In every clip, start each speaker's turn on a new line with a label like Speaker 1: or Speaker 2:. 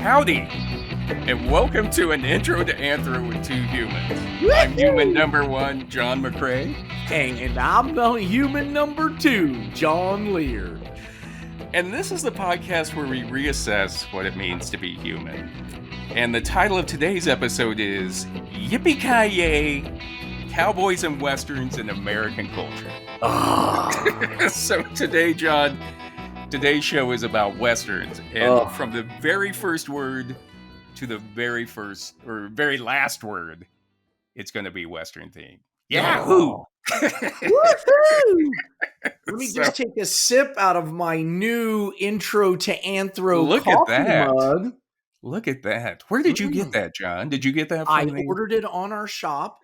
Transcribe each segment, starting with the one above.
Speaker 1: Howdy, and welcome to an intro to Anthro with two humans. I'm human number one, John McCray.
Speaker 2: And I'm the human number two, John Lehr.
Speaker 1: And this is the podcast where we reassess what it means to be human. And the title of today's episode is Yippee Cowboys and Westerns in American Culture. So today, John, today's show is about Westerns. And from the very first word to the very last word, it's going to be Western themed. Yahoo!
Speaker 2: Woohoo! Let me just take a sip out of my new intro to Anthro coffee mug.
Speaker 1: Look at that. Where did you get that, John? Did you get that from me?
Speaker 2: I ordered it on our shop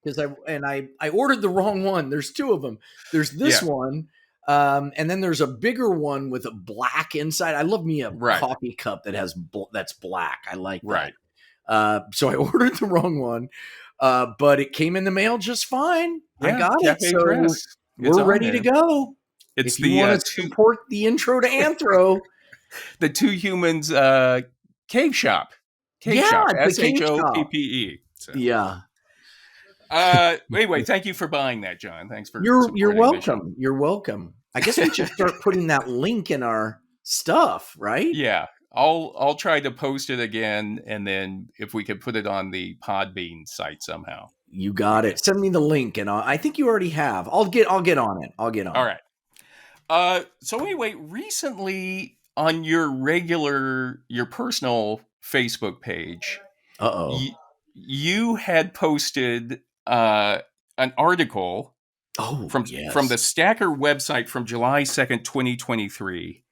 Speaker 2: because I ordered the wrong one. There's two of them. There's this one, and then there's a bigger one with a black inside. I love me a coffee cup that has that's black. I like that. Right. So I ordered the wrong one, but it came in the mail just fine. I got it. So we're ready to go.
Speaker 1: It's
Speaker 2: if you want to support the intro to Anthro.
Speaker 1: The Two Humans Cave Shop. Shop. SHOPPE. So.
Speaker 2: Yeah.
Speaker 1: Anyway, thank you for buying that, John. Thanks for
Speaker 2: You're welcome. You're welcome. I guess we should start putting that link in our stuff, right?
Speaker 1: Yeah. I'll try to post it again, and then if we could put it on the Podbean site somehow.
Speaker 2: You got it. Send me the link, and I think you already have. I'll get on it. All
Speaker 1: right. So anyway, recently on your personal Facebook page, you had posted an article from the Stacker website from July 2nd, 2023,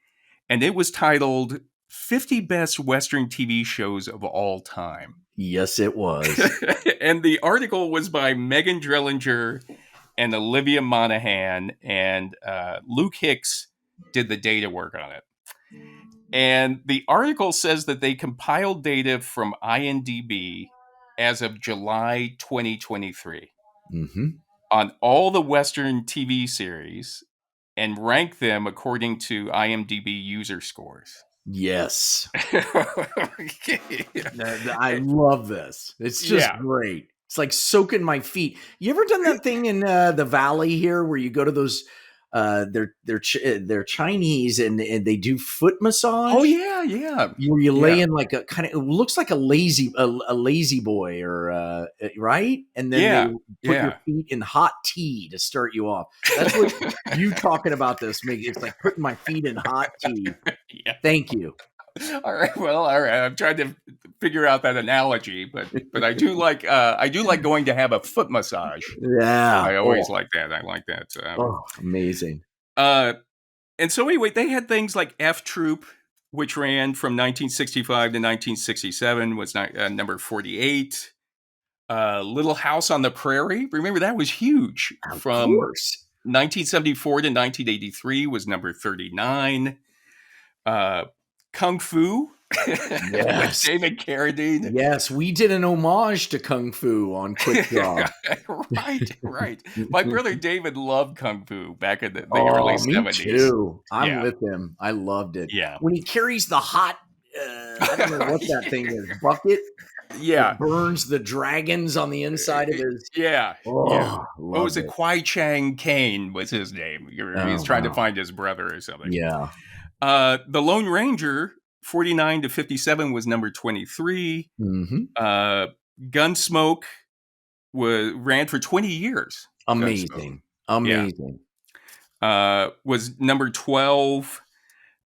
Speaker 1: and it was titled 50 Best Western TV Shows of All Time.
Speaker 2: Yes, it was.
Speaker 1: And the article was by Meagan Drillinger and Olivia Monahan, and Luke Hicks did the data work on it. And the article says that they compiled data from IMDb as of July 2023 on all the Western TV series and ranked them according to IMDb user scores.
Speaker 2: Yes. I love this. It's just great. It's like soaking my feet. You ever done that thing in the valley here where you go to those they're Chinese and they do foot massage?
Speaker 1: Oh yeah.
Speaker 2: Where you lay in like a kind of, it looks like a lazy boy or right? And then they put your feet in hot tea to start you off. That's what you talking about this, Meagan. It's like putting my feet in hot tea. Thank you.
Speaker 1: All right. I'm trying to figure out that analogy, but I do like going to have a foot massage.
Speaker 2: Yeah.
Speaker 1: I always like that. I like that.
Speaker 2: Amazing.
Speaker 1: And so anyway, they had things like F Troop, which ran from 1965 to 1967, was number 48. Little House on the Prairie. Remember, that was huge. From 1974 to 1983 was number 39. Kung Fu. With David Carradine.
Speaker 2: Yes, we did an homage to Kung Fu on Quick Draw.
Speaker 1: Right. My brother David loved Kung Fu back in the early 70s.
Speaker 2: Me too. I'm with him. I loved it.
Speaker 1: Yeah.
Speaker 2: When he carries the hot, I don't know what that thing is, bucket.
Speaker 1: Yeah.
Speaker 2: It burns the dragons on the inside of his.
Speaker 1: What was it? Kwai Chang Kane was his name. He was trying to find his brother or something.
Speaker 2: Yeah.
Speaker 1: The Lone Ranger, 49 to 57 was number 23. Gunsmoke ran for 20 years.
Speaker 2: Amazing.
Speaker 1: Was number 12.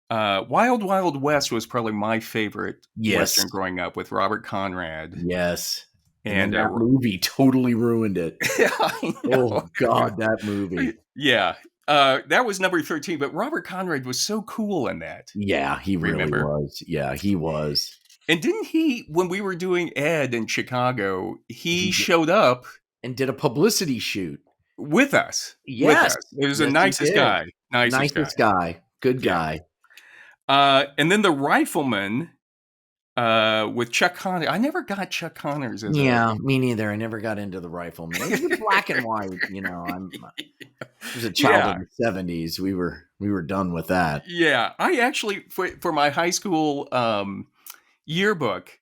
Speaker 1: Wild Wild West was probably my favorite Western growing up with Robert Conrad.
Speaker 2: Yes. And that movie totally ruined it.
Speaker 1: I know.
Speaker 2: Oh, God, that movie.
Speaker 1: Yeah. That was number 13, but Robert Conrad was so cool in that.
Speaker 2: Yeah, he really was. Yeah, he was.
Speaker 1: And didn't he, when we were doing Ed in Chicago, he showed up
Speaker 2: and did a publicity shoot
Speaker 1: with us.
Speaker 2: Yes.
Speaker 1: It was the nicest guy.
Speaker 2: Nicest guy. Good guy.
Speaker 1: And then the Rifleman with Chuck Connors. I never got Chuck Connors.
Speaker 2: Me neither. I never got into the Rifleman. It was black and white. I was a child in the 70s. We were done with that.
Speaker 1: Yeah, I actually for my high school yearbook,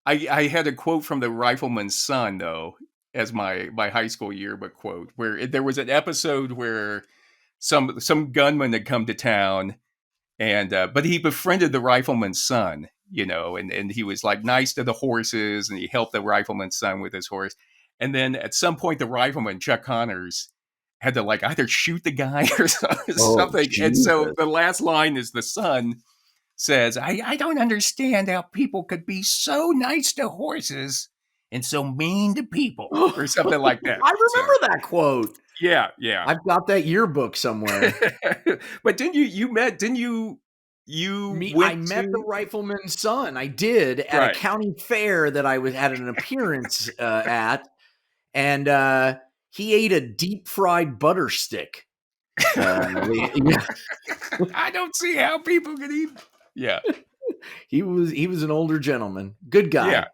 Speaker 1: I had a quote from the Rifleman's Son, though, as my high school yearbook quote, where there was an episode where some gunman had come to town, and but he befriended the Rifleman's Son, and he was like nice to the horses, and he helped the Rifleman's Son with his horse. And then at some point, the rifleman, Chuck Connors, had to like either shoot the guy or something.
Speaker 2: Jesus.
Speaker 1: And so the last line is the son says, I don't understand how people could be so nice to horses and so mean to people, or something like that.
Speaker 2: I remember that quote.
Speaker 1: Yeah.
Speaker 2: I've got that yearbook somewhere.
Speaker 1: But I met the
Speaker 2: Rifleman's Son. I did at a county fair that I had an appearance at, and he ate a deep fried butter stick.
Speaker 1: I don't see how people could eat. Yeah.
Speaker 2: He was an older gentleman. Good guy.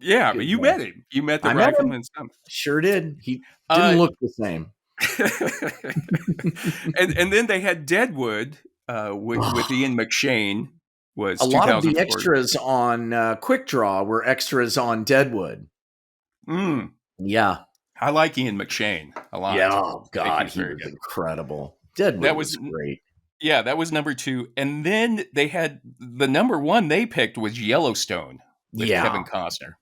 Speaker 1: Yeah,
Speaker 2: Good
Speaker 1: but you
Speaker 2: guy.
Speaker 1: met him. You met the Rifleman's Son.
Speaker 2: Sure did. He didn't look the same.
Speaker 1: and then they had Deadwood with Ian McShane. Was
Speaker 2: a lot of the extras on Quick Draw were extras on Deadwood. Yeah.
Speaker 1: I like Ian McShane a lot.
Speaker 2: Yeah, oh God, he was incredible. Deadwood was great.
Speaker 1: Yeah, that was number 2. And then they had the number 1 they picked was Yellowstone with Kevin Costner.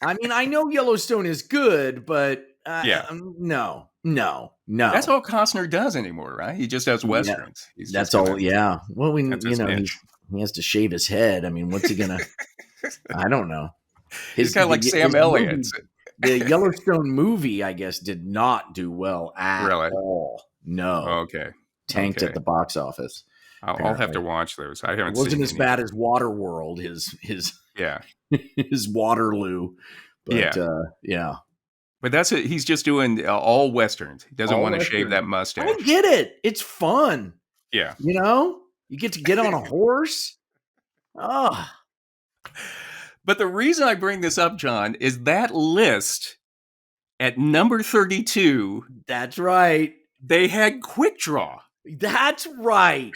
Speaker 2: I mean, I know Yellowstone is good, but no.
Speaker 1: That's all Costner does anymore, right? He just does westerns.
Speaker 2: Yeah, that's all. Yeah. Well, he has to shave his head. I mean, what's he gonna? I don't know.
Speaker 1: He's kind of like Sam Elliott.
Speaker 2: The Yellowstone movie, I guess, did not do well at all. No.
Speaker 1: Okay.
Speaker 2: Tanked at the box office.
Speaker 1: I'll have to watch those. I haven't. It
Speaker 2: wasn't as bad as Waterworld. His Waterloo. But, yeah.
Speaker 1: But that's it. He's just doing all westerns. He doesn't want to shave that mustache.
Speaker 2: I get it. It's fun.
Speaker 1: Yeah.
Speaker 2: You get to get on a horse. Ah.
Speaker 1: But the reason I bring this up, John, is that list at number 32.
Speaker 2: That's right.
Speaker 1: They had Quick Draw.
Speaker 2: That's right.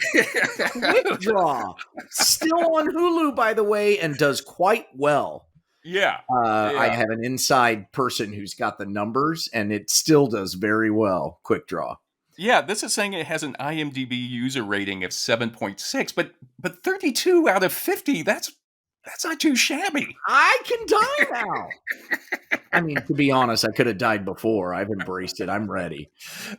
Speaker 2: Quick Draw. Still on Hulu, by the way, and does quite well.
Speaker 1: Yeah.
Speaker 2: I have an inside person who's got the numbers, and it still does very well. Quick Draw.
Speaker 1: Yeah, this is saying it has an IMDb user rating of 7.6, but 32 out of 50, that's not too shabby.
Speaker 2: I can die now. I mean, to be honest, I could have died before. I've embraced it. I'm ready.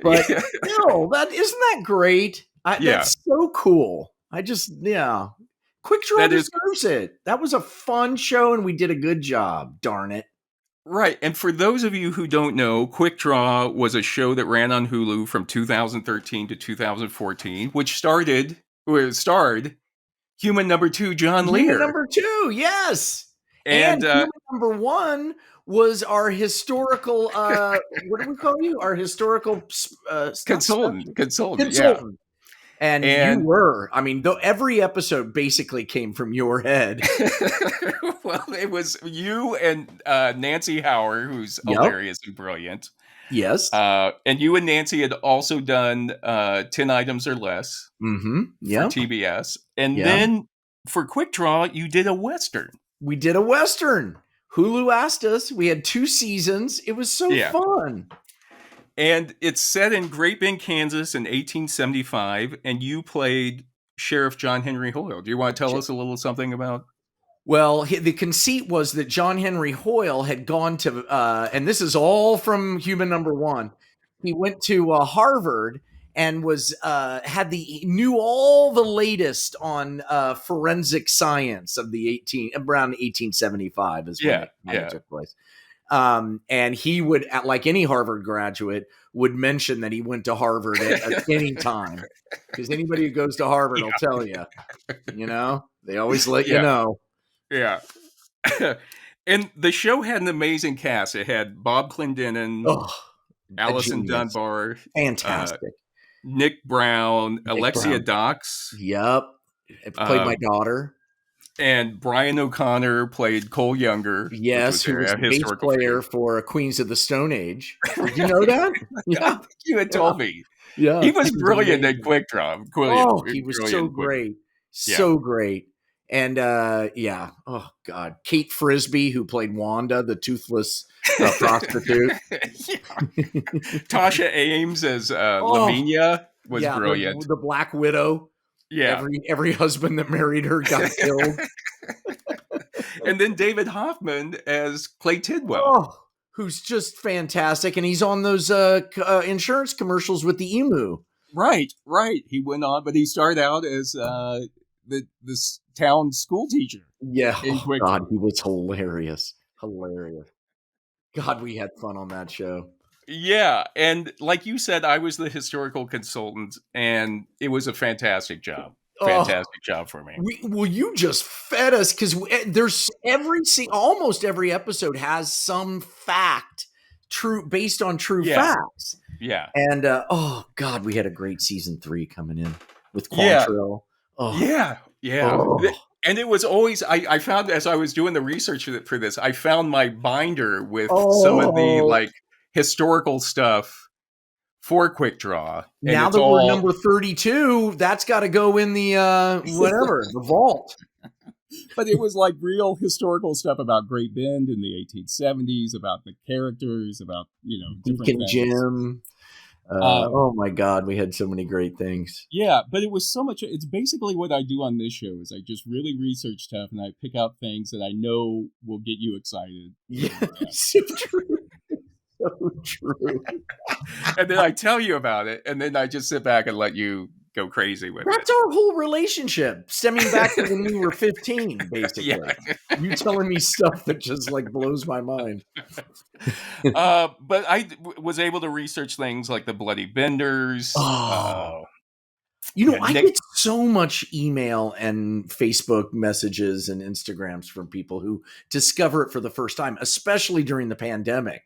Speaker 2: But still, isn't that great? That's so cool. Quick Draw deserves it. That was a fun show, and we did a good job. Darn it.
Speaker 1: Right. And for those of you who don't know, Quick Draw was a show that ran on Hulu from 2013 to 2014, which starred Human Number 2, John Lehr.
Speaker 2: Human Number 2, yes. And Human Number 1 was our historical, what do we call you? Our historical
Speaker 1: consultant.
Speaker 2: Yeah. And you were, every episode basically came from your head.
Speaker 1: Well, it was you and Nancy Howard, who's hilarious and brilliant.
Speaker 2: Yes.
Speaker 1: And you and Nancy had also done 10 Items or Less for TBS. And then for Quick Draw, you did a Western.
Speaker 2: We did a Western. Hulu asked us. We had 2 seasons. It was so fun.
Speaker 1: And it's set in Great Bend, Kansas in 1875. And you played Sheriff John Henry Hoyle. Do you want to tell us a little something about?
Speaker 2: Well, the conceit was that John Henry Hoyle had gone to, and this is all from Human Number 1. He went to Harvard and knew all the latest on forensic science of around 1875 is when it took place. And he would, like any Harvard graduate, would mention that he went to Harvard at any time, because anybody who goes to Harvard will tell you. They always let you know.
Speaker 1: Yeah. And the show had an amazing cast. It had Bob Clendenin, Allison Dunbar,
Speaker 2: fantastic,
Speaker 1: Nick Brown, Alexia Dox.
Speaker 2: Yep. It played my daughter.
Speaker 1: And Brian O'Connor played Cole Younger.
Speaker 2: Yes, who was a bass player for Queens of the Stone Age. Did you know that?
Speaker 1: Yeah. You had told me.
Speaker 2: Yeah.
Speaker 1: He was brilliant at Quick Draw.
Speaker 2: He was so great. So great. And yeah, oh god, Kate Frisbee, who played Wanda, the toothless prostitute.
Speaker 1: Tasha Ames as Lavinia was brilliant.
Speaker 2: The Black Widow.
Speaker 1: Yeah,
Speaker 2: every husband that married her got killed.
Speaker 1: And then David Hoffman as Clay Tidwell.
Speaker 2: Oh, who's just fantastic, and he's on those insurance commercials with the emu.
Speaker 1: Right. He went on, but he started out as this town school teacher.
Speaker 2: Yeah. Oh, God, he was hilarious. God, we had fun on that show.
Speaker 1: Yeah, and like you said, I was the historical consultant, and it was a fantastic job. Fantastic job for me.
Speaker 2: You just fed us, because there's almost every episode has some fact based on true facts.
Speaker 1: Yeah.
Speaker 2: And oh God, we had a great season 3 coming in with Quantrill.
Speaker 1: Yeah. And it was always, I found, as I was doing the research for this, I found my binder with some of the like historical stuff for Quick Draw. And
Speaker 2: now that we're number 32, that's got to go in the the vault.
Speaker 1: But it was like real historical stuff about Great Bend in the 1870s, about the characters, about, different
Speaker 2: Deacon
Speaker 1: things.
Speaker 2: Jim. Oh my God, we had so many great things.
Speaker 1: Yeah, but it was so much. It's basically what I do on this show is I just really research stuff and I pick out things that I know will get you excited.
Speaker 2: Yeah, so true. So true.
Speaker 1: And then I tell you about it, and then I just sit back and let you go crazy with it.
Speaker 2: That's our whole relationship, stemming back to when we were 15, basically. Yeah. You telling me stuff that just like blows my mind.
Speaker 1: But I was able to research things like the Bloody Benders.
Speaker 2: I get so much email and Facebook messages and Instagrams from people who discover it for the first time, especially during the pandemic.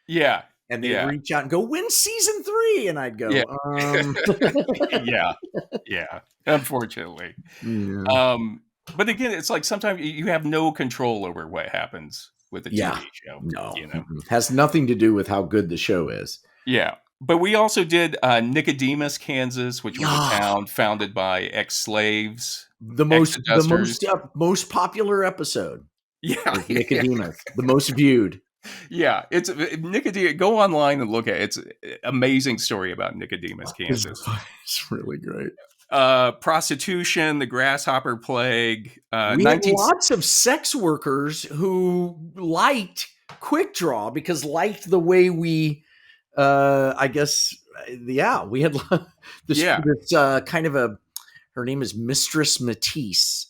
Speaker 1: Yeah.
Speaker 2: And they reach out and go, "When's season 3?" And I'd go,
Speaker 1: Yeah. Unfortunately. Yeah. But again, it's like sometimes you have no control over what happens with the TV show.
Speaker 2: No. Has nothing to do with how good the show is.
Speaker 1: Yeah. But we also did Nicodemus, Kansas, which was a town founded by ex-slaves.
Speaker 2: The most popular episode.
Speaker 1: Yeah.
Speaker 2: Nicodemus. The most viewed.
Speaker 1: Yeah, it's Nicodemus. Go online and look at it. It's an amazing story about Nicodemus, Kansas.
Speaker 2: It's really great.
Speaker 1: Prostitution, the grasshopper plague.
Speaker 2: We had lots of sex workers who liked Quick Draw because liked the way we, we had this kind of her name is Mistress Matisse.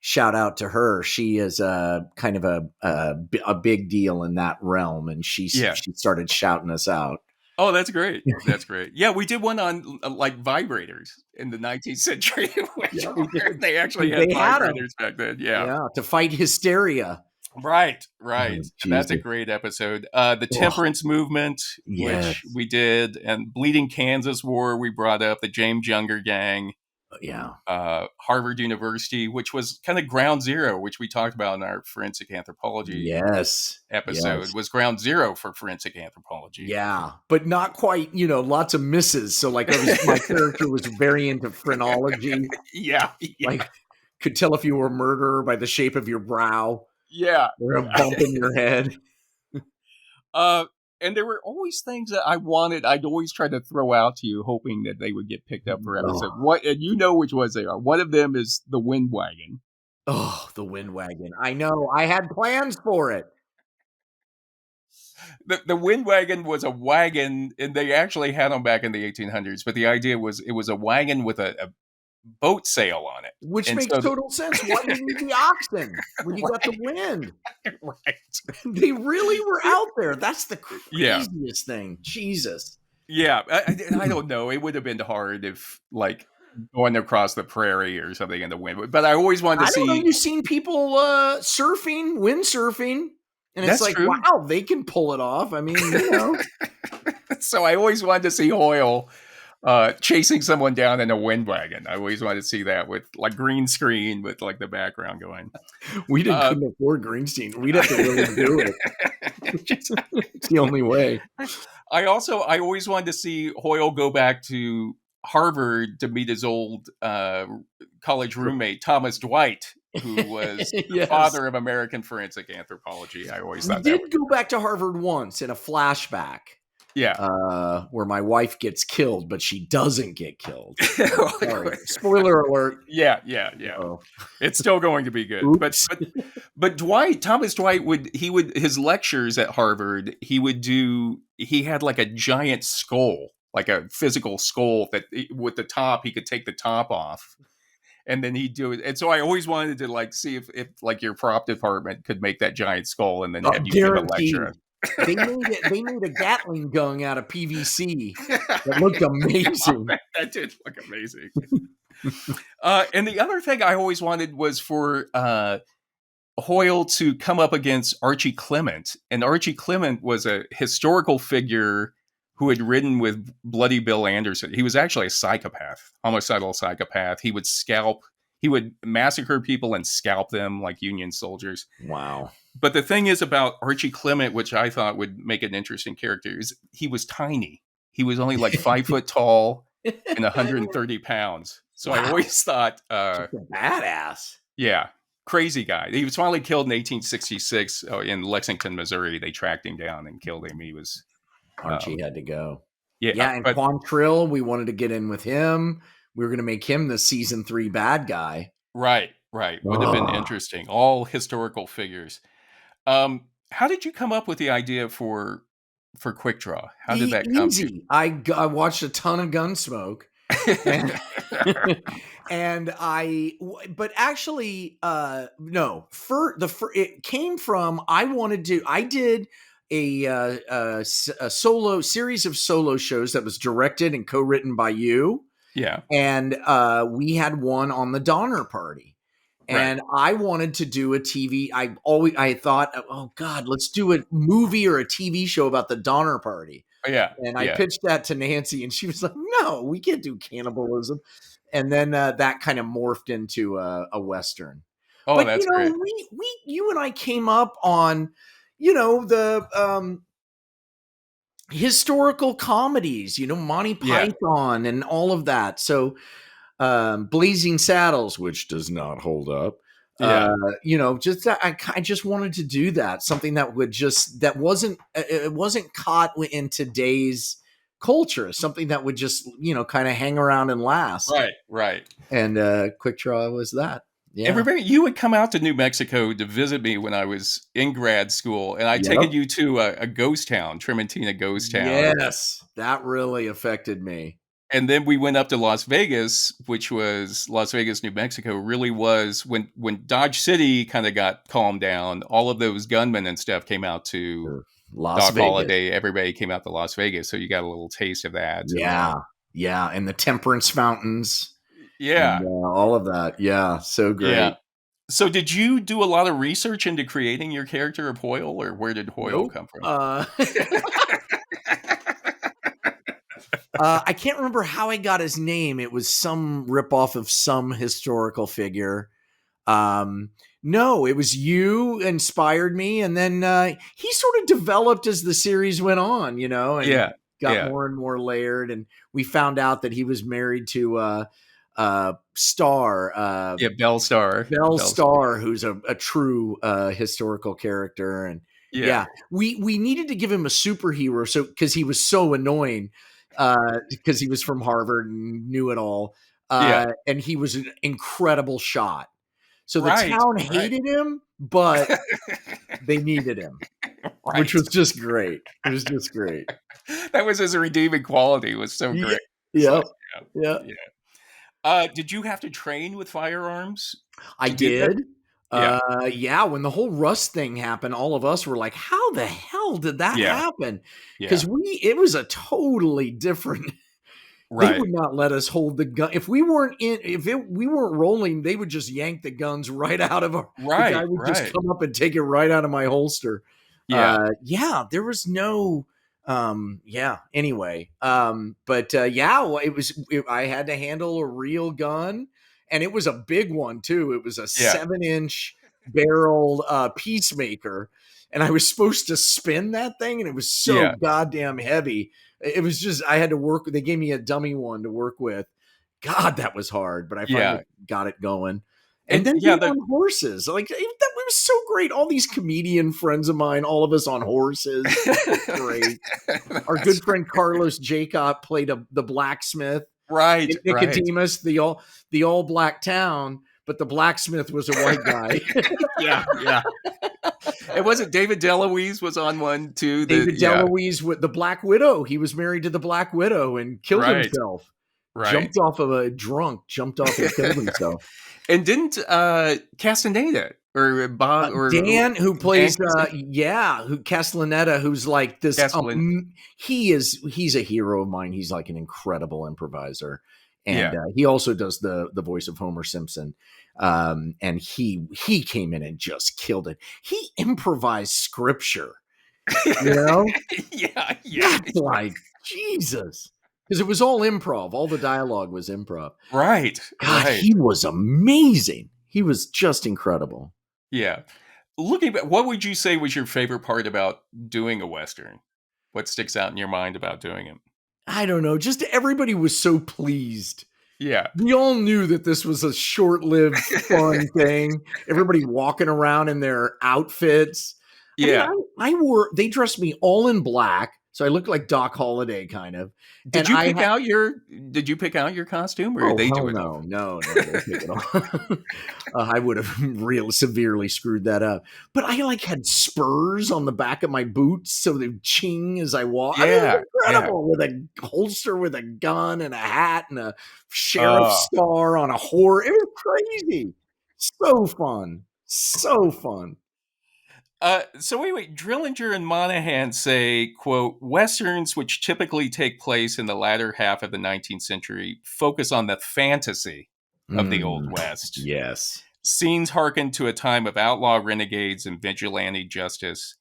Speaker 2: Shout out to her. She is kind of a big deal in that realm, and she started shouting us out.
Speaker 1: Oh, that's great. That's great. Yeah, we did one on like vibrators in the 19th century. They actually had vibrators back then. Yeah,
Speaker 2: to fight hysteria.
Speaker 1: Right. And that's a great episode. The Temperance Movement, which we did, and Bleeding Kansas War we brought up, the James Younger Gang. Harvard University, which was kind of ground zero, which we talked about in our forensic anthropology episode, was ground zero for forensic anthropology.
Speaker 2: Yeah, but not quite, lots of misses. So like my character was very into phrenology.
Speaker 1: Yeah.
Speaker 2: Like could tell if you were a murderer by the shape of your brow.
Speaker 1: Yeah.
Speaker 2: Or a bump in your head.
Speaker 1: And there were always things that I wanted. I'd always try to throw out to you, hoping that they would get picked up for episode. And you know which ones they are. One of them is the Wind Wagon.
Speaker 2: Oh, the Wind Wagon! I know. I had plans for it.
Speaker 1: The Wind Wagon was a wagon, and they actually had them back in the 1800s. But the idea was it was a wagon with a boat sail on it,
Speaker 2: which makes total sense. Why do you need the oxen when you got the wind?
Speaker 1: Right.
Speaker 2: They really were out there. That's the craziest thing. Jesus.
Speaker 1: Yeah, I don't know. It would have been hard if like going across the prairie or something in the wind. But I always wanted to see.
Speaker 2: I don't know. You've seen people surfing, windsurfing, and it's like,
Speaker 1: true.
Speaker 2: Wow, they can pull it off. I mean,
Speaker 1: So I always wanted to see Hoyle chasing someone down in a wind wagon. I always wanted to see that with like green screen with like the background going.
Speaker 2: We couldn't afford green screen. We'd have to really do it. It's the only way.
Speaker 1: I always wanted to see Hoyle go back to Harvard to meet his old college roommate, Thomas Dwight, who was the father of American forensic anthropology. I always thought
Speaker 2: we did go back to Harvard once in a flashback.
Speaker 1: Yeah.
Speaker 2: Where my wife gets killed, but she doesn't get killed. Sorry. Spoiler alert.
Speaker 1: Yeah. Oh. It's still going to be good. But Thomas Dwight his lectures at Harvard, he had like a giant skull, like a physical skull that with the top, he could take the top off. And then he'd do it. And so I always wanted to like see if like your prop department could make that giant skull and then have you give a lecture.
Speaker 2: They made a Gatling gun out of PVC that looked amazing.
Speaker 1: That did look amazing. And the other thing I always wanted was for Hoyle to come up against Archie Clement. And Archie Clement was a historical figure who had ridden with Bloody Bill Anderson. He was actually a psychopath, homicidal psychopath. He would massacre people and scalp them like Union soldiers.
Speaker 2: Wow.
Speaker 1: But the thing is about Archie Clement, which I thought would make an interesting character, is he was tiny. He was only like 5 foot tall and 130 pounds. So wow. I always thought...
Speaker 2: badass.
Speaker 1: Yeah. Crazy guy. He was finally killed in 1866 in Lexington, Missouri. They tracked him down and killed him. He was...
Speaker 2: Archie had to go.
Speaker 1: Yeah.
Speaker 2: And Quantrill, we wanted to get in with him. We were going to make him the season 3 bad guy.
Speaker 1: Right. Would have been interesting. All historical figures. How did you come up with the idea for Quick Draw? How did that come?
Speaker 2: Easy. I watched a ton of Gunsmoke. But actually, no. It came from I did a series of solo shows that was directed and co-written by you.
Speaker 1: Yeah.
Speaker 2: And we had one on the Donner Party. And I wanted to do a TV. I thought, oh God, let's do a movie or a TV show about the Donner Party.
Speaker 1: Yeah.
Speaker 2: And I pitched that to Nancy, and she was like, no, we can't do cannibalism. And then that kind of morphed into a Western.
Speaker 1: Oh, but, that's great.
Speaker 2: You and I came up on, the historical comedies, Monty Python and all of that. So Blazing Saddles, which does not hold up. I just wanted to do that. Something that wasn't caught in today's culture. Something that would just, kind of hang around and last.
Speaker 1: Right.
Speaker 2: And Quick Draw was that. Yeah.
Speaker 1: And remember, you would come out to New Mexico to visit me when I was in grad school, and I'd taken you to a ghost town, Trementina ghost town.
Speaker 2: Yes, that really affected me.
Speaker 1: And then we went up to Las Vegas, which was Las Vegas, New Mexico, really was when Dodge City kind of got calmed down, all of those gunmen and stuff came out to Doc Holliday. Everybody came out to Las Vegas. So you got a little taste of that.
Speaker 2: Yeah. And the temperance fountains.
Speaker 1: Yeah.
Speaker 2: And, all of that. Yeah. So great. Yeah.
Speaker 1: So did you do a lot of research into creating your character of Hoyle, or where did Hoyle come from?
Speaker 2: I can't remember how I got his name. It was some ripoff of some historical figure. No, it was you inspired me. And then he sort of developed as the series went on, and got more and more layered. And we found out that he was married to Star.
Speaker 1: Belle Star.
Speaker 2: Belle Star, who's a true historical character. And we needed to give him a superhero. So because he was so annoying. Because he was from Harvard and knew it all. And he was an incredible shot. So the town hated him, but they needed him, which was just great. It was just great.
Speaker 1: That was his redeeming quality. It was so great.
Speaker 2: Yeah.
Speaker 1: Did you have to train with firearms?
Speaker 2: I did. When the whole Rust thing happened, all of us were like, how the hell did that happen? Because it was a totally different. They would not let us hold the gun. If we weren't we weren't rolling, they would just yank the guns right out of our. The guy would just come up and take it right out of my holster. There was no. Anyway. It was. I had to handle a real gun. And it was a big one too. It was a 7-inch barrel Peacemaker, and I was supposed to spin that thing, and it was so goddamn heavy. It was just I had to work. They gave me a dummy one to work with God, that was hard, but I finally got it going. And then on horses, like that was so great. All these comedian friends of mine, all of us on horses, great. Our good friend Carlos Jacob played the blacksmith,
Speaker 1: right?
Speaker 2: Nicodemus, the all black town, but the blacksmith was a white guy.
Speaker 1: yeah. And wasn't David DeLuise was on one too?
Speaker 2: David DeLuise with the Black Widow. He was married to the Black Widow and killed himself.
Speaker 1: Right.
Speaker 2: Jumped off and killed himself.
Speaker 1: And didn't Castaneda or Bob or
Speaker 2: Dan, who plays who Castellaneta, who's like this he's a hero of mine. He's like an incredible improviser. And he also does the voice of Homer Simpson. And he came in and just killed it. He improvised scripture. You know?
Speaker 1: yeah.
Speaker 2: That's like Jesus. Because it was all improv. All the dialogue was improv.
Speaker 1: Right.
Speaker 2: God, he was amazing. He was just incredible.
Speaker 1: Yeah. Looking back, what would you say was your favorite part about doing a Western? What sticks out in your mind about doing it?
Speaker 2: I don't know. Just everybody was so pleased.
Speaker 1: Yeah.
Speaker 2: We all knew that this was a short-lived, fun thing. Everybody walking around in their outfits.
Speaker 1: Yeah.
Speaker 2: They dressed me all in black. So I looked like Doc Holliday, kind of.
Speaker 1: Did you pick out your costume, or they do it?
Speaker 2: No, they pick it off. I would have really severely screwed that up. But I had spurs on the back of my boots, so they ching as I walk.
Speaker 1: Yeah,
Speaker 2: incredible with a holster with a gun and a hat and a sheriff's star on a horse. It was crazy. So fun. So fun.
Speaker 1: So wait, Drillinger and Monahan say, quote, Westerns, which typically take place in the latter half of the 19th century, focus on the fantasy of the Old West.
Speaker 2: Yes.
Speaker 1: Scenes hearken to a time of outlaw renegades and vigilante justice,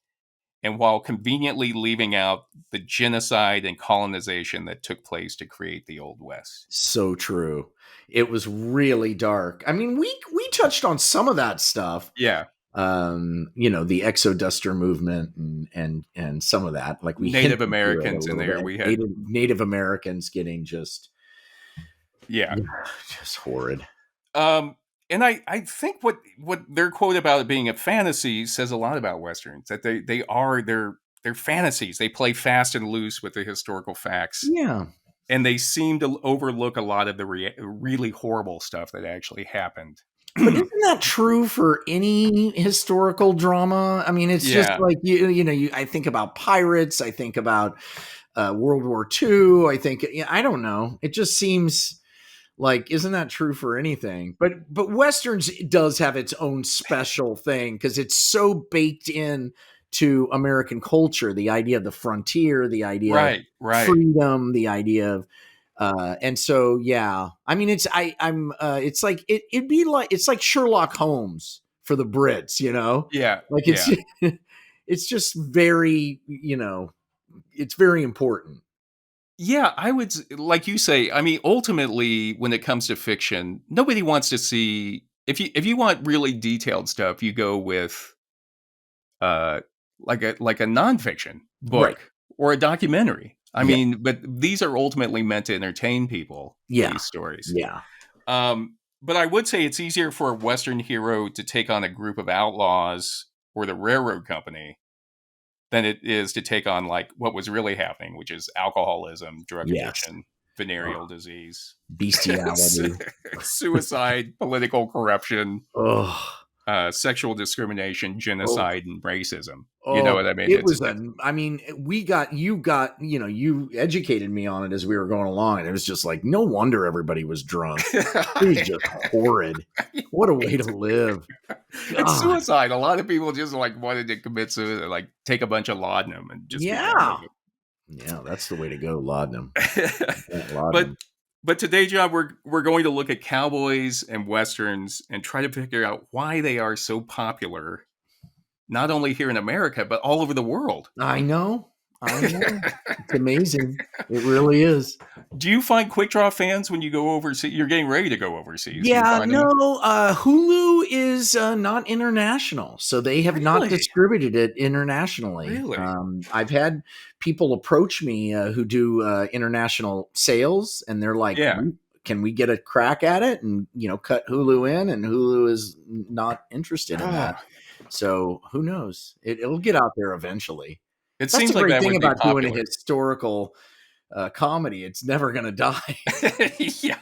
Speaker 1: and while conveniently leaving out the genocide and colonization that took place to create the Old West.
Speaker 2: So true. It was really dark. I mean, we touched on some of that stuff.
Speaker 1: Yeah.
Speaker 2: The exoduster movement and some of that, like we
Speaker 1: Native Americans in there. We had
Speaker 2: Native Americans getting just horrid.
Speaker 1: And I think what their quote about it being a fantasy says a lot about Westerns, that they're fantasies. They play fast and loose with the historical facts.
Speaker 2: Yeah.
Speaker 1: And they seem to overlook a lot of the really horrible stuff that actually happened.
Speaker 2: But isn't that true for any historical drama? I mean, it's just like, I think about pirates. I think about World War II. I think, I don't know. It just seems like, isn't that true for anything? But Westerns does have its own special thing because it's so baked in to American culture. The idea of the frontier, the idea of freedom, the idea of, and so, I mean, it's like, it's like Sherlock Holmes for the Brits, like it's just very, it's very important.
Speaker 1: Yeah. I would, like you say, I mean, ultimately when it comes to fiction, nobody wants to see, if you want really detailed stuff, you go with, like a nonfiction book or a documentary. I mean, but these are ultimately meant to entertain people.
Speaker 2: Yeah.
Speaker 1: These stories.
Speaker 2: Yeah.
Speaker 1: But I would say it's easier for a Western hero to take on a group of outlaws or the railroad company than it is to take on like what was really happening, which is alcoholism, drug addiction, venereal disease,
Speaker 2: bestiality,
Speaker 1: suicide, political corruption. Sexual discrimination, genocide, and racism. You know what I mean? You educated me on it as we were going along. And it was just like, no wonder everybody was drunk. It was just horrid. What a way to live. It's suicide. A lot of people just like wanted to commit suicide, like take a bunch of laudanum and just.
Speaker 2: Yeah, that's the way to go. Laudanum.
Speaker 1: But today, John, we're going to look at cowboys and westerns and try to figure out why they are so popular, not only here in America, but all over the world.
Speaker 2: I know. It's amazing. It really is.
Speaker 1: Do you find Quick Draw fans when you go overseas? You're getting ready to go overseas.
Speaker 2: Yeah, no. Hulu is not international, so they have not distributed it internationally.
Speaker 1: Really?
Speaker 2: I've had people approach me who do international sales, and they're like, can we get a crack at it? And, cut Hulu in, and Hulu is not interested in that. So who knows? It'll get out there eventually.
Speaker 1: It
Speaker 2: That's
Speaker 1: seems
Speaker 2: the
Speaker 1: like
Speaker 2: great
Speaker 1: that
Speaker 2: thing
Speaker 1: would be
Speaker 2: about doing a
Speaker 1: popular.
Speaker 2: historical comedy. It's never going to die.
Speaker 1: Yeah,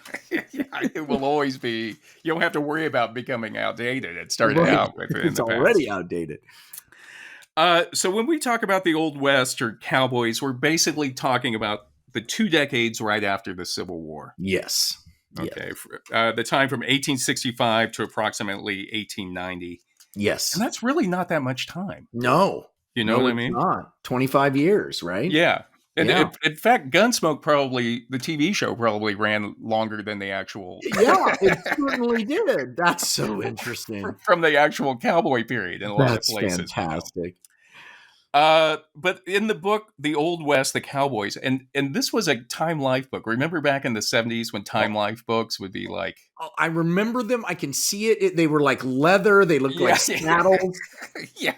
Speaker 1: it will always be. You don't have to worry about becoming outdated. It started out with in
Speaker 2: It's
Speaker 1: the
Speaker 2: already
Speaker 1: past.
Speaker 2: outdated.
Speaker 1: So when we talk about the Old West or Cowboys, we're basically talking about the 2 decades right after the Civil War.
Speaker 2: Yes.
Speaker 1: Okay. Yes. The time from 1865 to approximately 1890.
Speaker 2: Yes.
Speaker 1: And that's really not that much time.
Speaker 2: No.
Speaker 1: You know what I mean?
Speaker 2: Not 25 years, right?
Speaker 1: Yeah. And
Speaker 2: Yeah.
Speaker 1: in fact, Gunsmoke the TV show probably ran longer than the actual.
Speaker 2: Yeah, it certainly did. That's so interesting.
Speaker 1: From the actual cowboy period in a lot of places.
Speaker 2: That's fantastic.
Speaker 1: But in the book, The Old West, The Cowboys, and this was a Time Life book. Remember back in the 70s when Time Life books would be like...
Speaker 2: Oh, I remember them. I can see it. They were like leather. They looked like saddles.
Speaker 1: Yeah.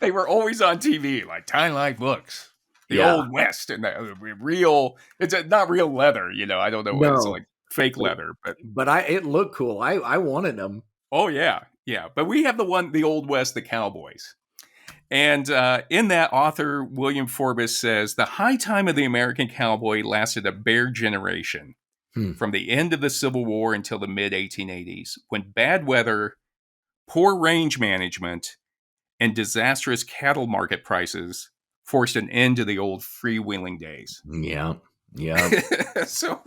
Speaker 1: They were always on TV, like Time Life books. The Old West, and real... It's not real leather, I don't know what it's like. Fake leather.
Speaker 2: But it looked cool. I wanted them.
Speaker 1: Oh, yeah. Yeah. But we have The Old West, The Cowboys. And in that, author William Forbes says, the high time of the American cowboy lasted a bare generation, from the end of the Civil War until the mid-1880s, when bad weather, poor range management, and disastrous cattle market prices forced an end to the old freewheeling days.
Speaker 2: Yeah.
Speaker 1: So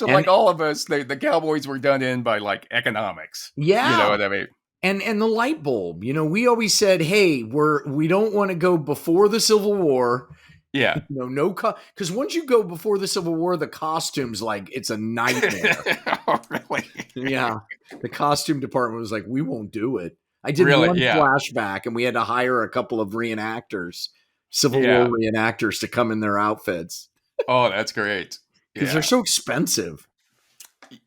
Speaker 1: like all of us, the Cowboys were done in by like economics.
Speaker 2: Yeah.
Speaker 1: You know what I mean?
Speaker 2: And the light bulb, we always said, hey, we don't want to go before the Civil War.
Speaker 1: Yeah.
Speaker 2: Because once you go before the Civil War, the costumes, like, it's a nightmare.
Speaker 1: Oh, really?
Speaker 2: Yeah. The costume department was like, we won't do it. I did one flashback, and we had to hire a couple of reenactors, Civil War reenactors, to come in their outfits.
Speaker 1: Oh, that's great.
Speaker 2: Because they're so expensive.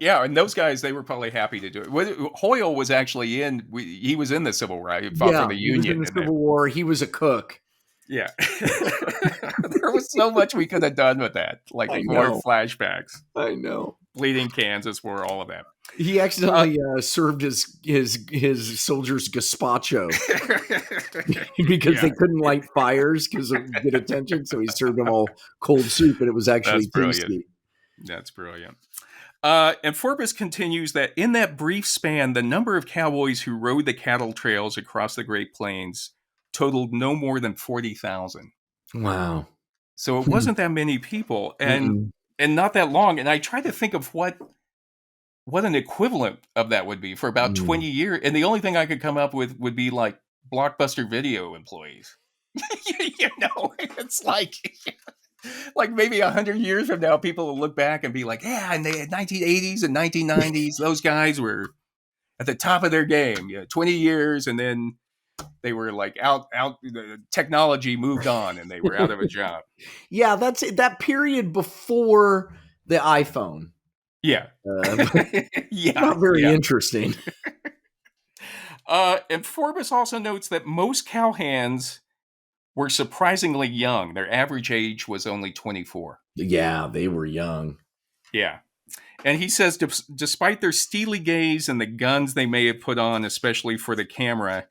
Speaker 1: Yeah, and those guys, they were probably happy to do it. Hoyle was actually he was in the Civil War, right? He fought for the Union.
Speaker 2: He was in the Civil War. He was a cook.
Speaker 1: Yeah. There was so much we could have done with that. Like more flashbacks.
Speaker 2: I know.
Speaker 1: Bleeding Kansas War, all of that.
Speaker 2: He accidentally served his soldiers gazpacho because they couldn't light fires because of good attention. So he served them all cold soup, and it was actually tasty.
Speaker 1: That's brilliant. And Forbes continues that in that brief span, the number of cowboys who rode the cattle trails across the Great Plains totaled no more than 40,000.
Speaker 2: Wow.
Speaker 1: So it wasn't that many people, and not that long. And I tried to think of what an equivalent of that would be for about 20 years. And the only thing I could come up with would be like Blockbuster Video employees. It's like maybe 100 years from now, people will look back and be like, yeah, in the 1980s and 1990s, those guys were at the top of their game. 20 years, and then they were like out. The technology moved on, and they were out of a job.
Speaker 2: Yeah, that's it. That period before the iPhone.
Speaker 1: Yeah,
Speaker 2: not very interesting.
Speaker 1: And Forbes also notes that most cowhands were surprisingly young. Their average age was only 24.
Speaker 2: Yeah, they were young.
Speaker 1: Yeah. And he says, despite their steely gaze and the guns they may have put on, especially for the camera,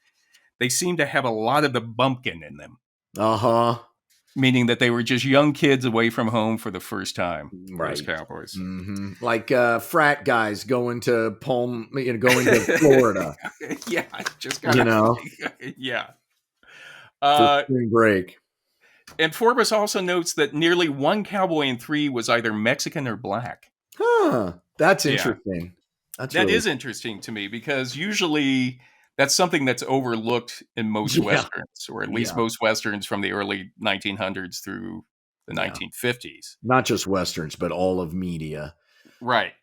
Speaker 1: they seem to have a lot of the bumpkin in them.
Speaker 2: Uh-huh.
Speaker 1: Meaning that they were just young kids away from home for the first time.
Speaker 2: Right.
Speaker 1: Those Cowboys.
Speaker 2: Mm-hmm. Like going to going to Florida.
Speaker 1: Yeah. Just got yeah.
Speaker 2: For spring break.
Speaker 1: And Forbes also notes that nearly 1 cowboy in 3 was either Mexican or black.
Speaker 2: Huh. That's interesting.
Speaker 1: That is interesting to me, because usually that's something that's overlooked in most Westerns, or at least most Westerns from the early 1900s through the 1950s.
Speaker 2: Not just Westerns, but all of media.
Speaker 1: Right.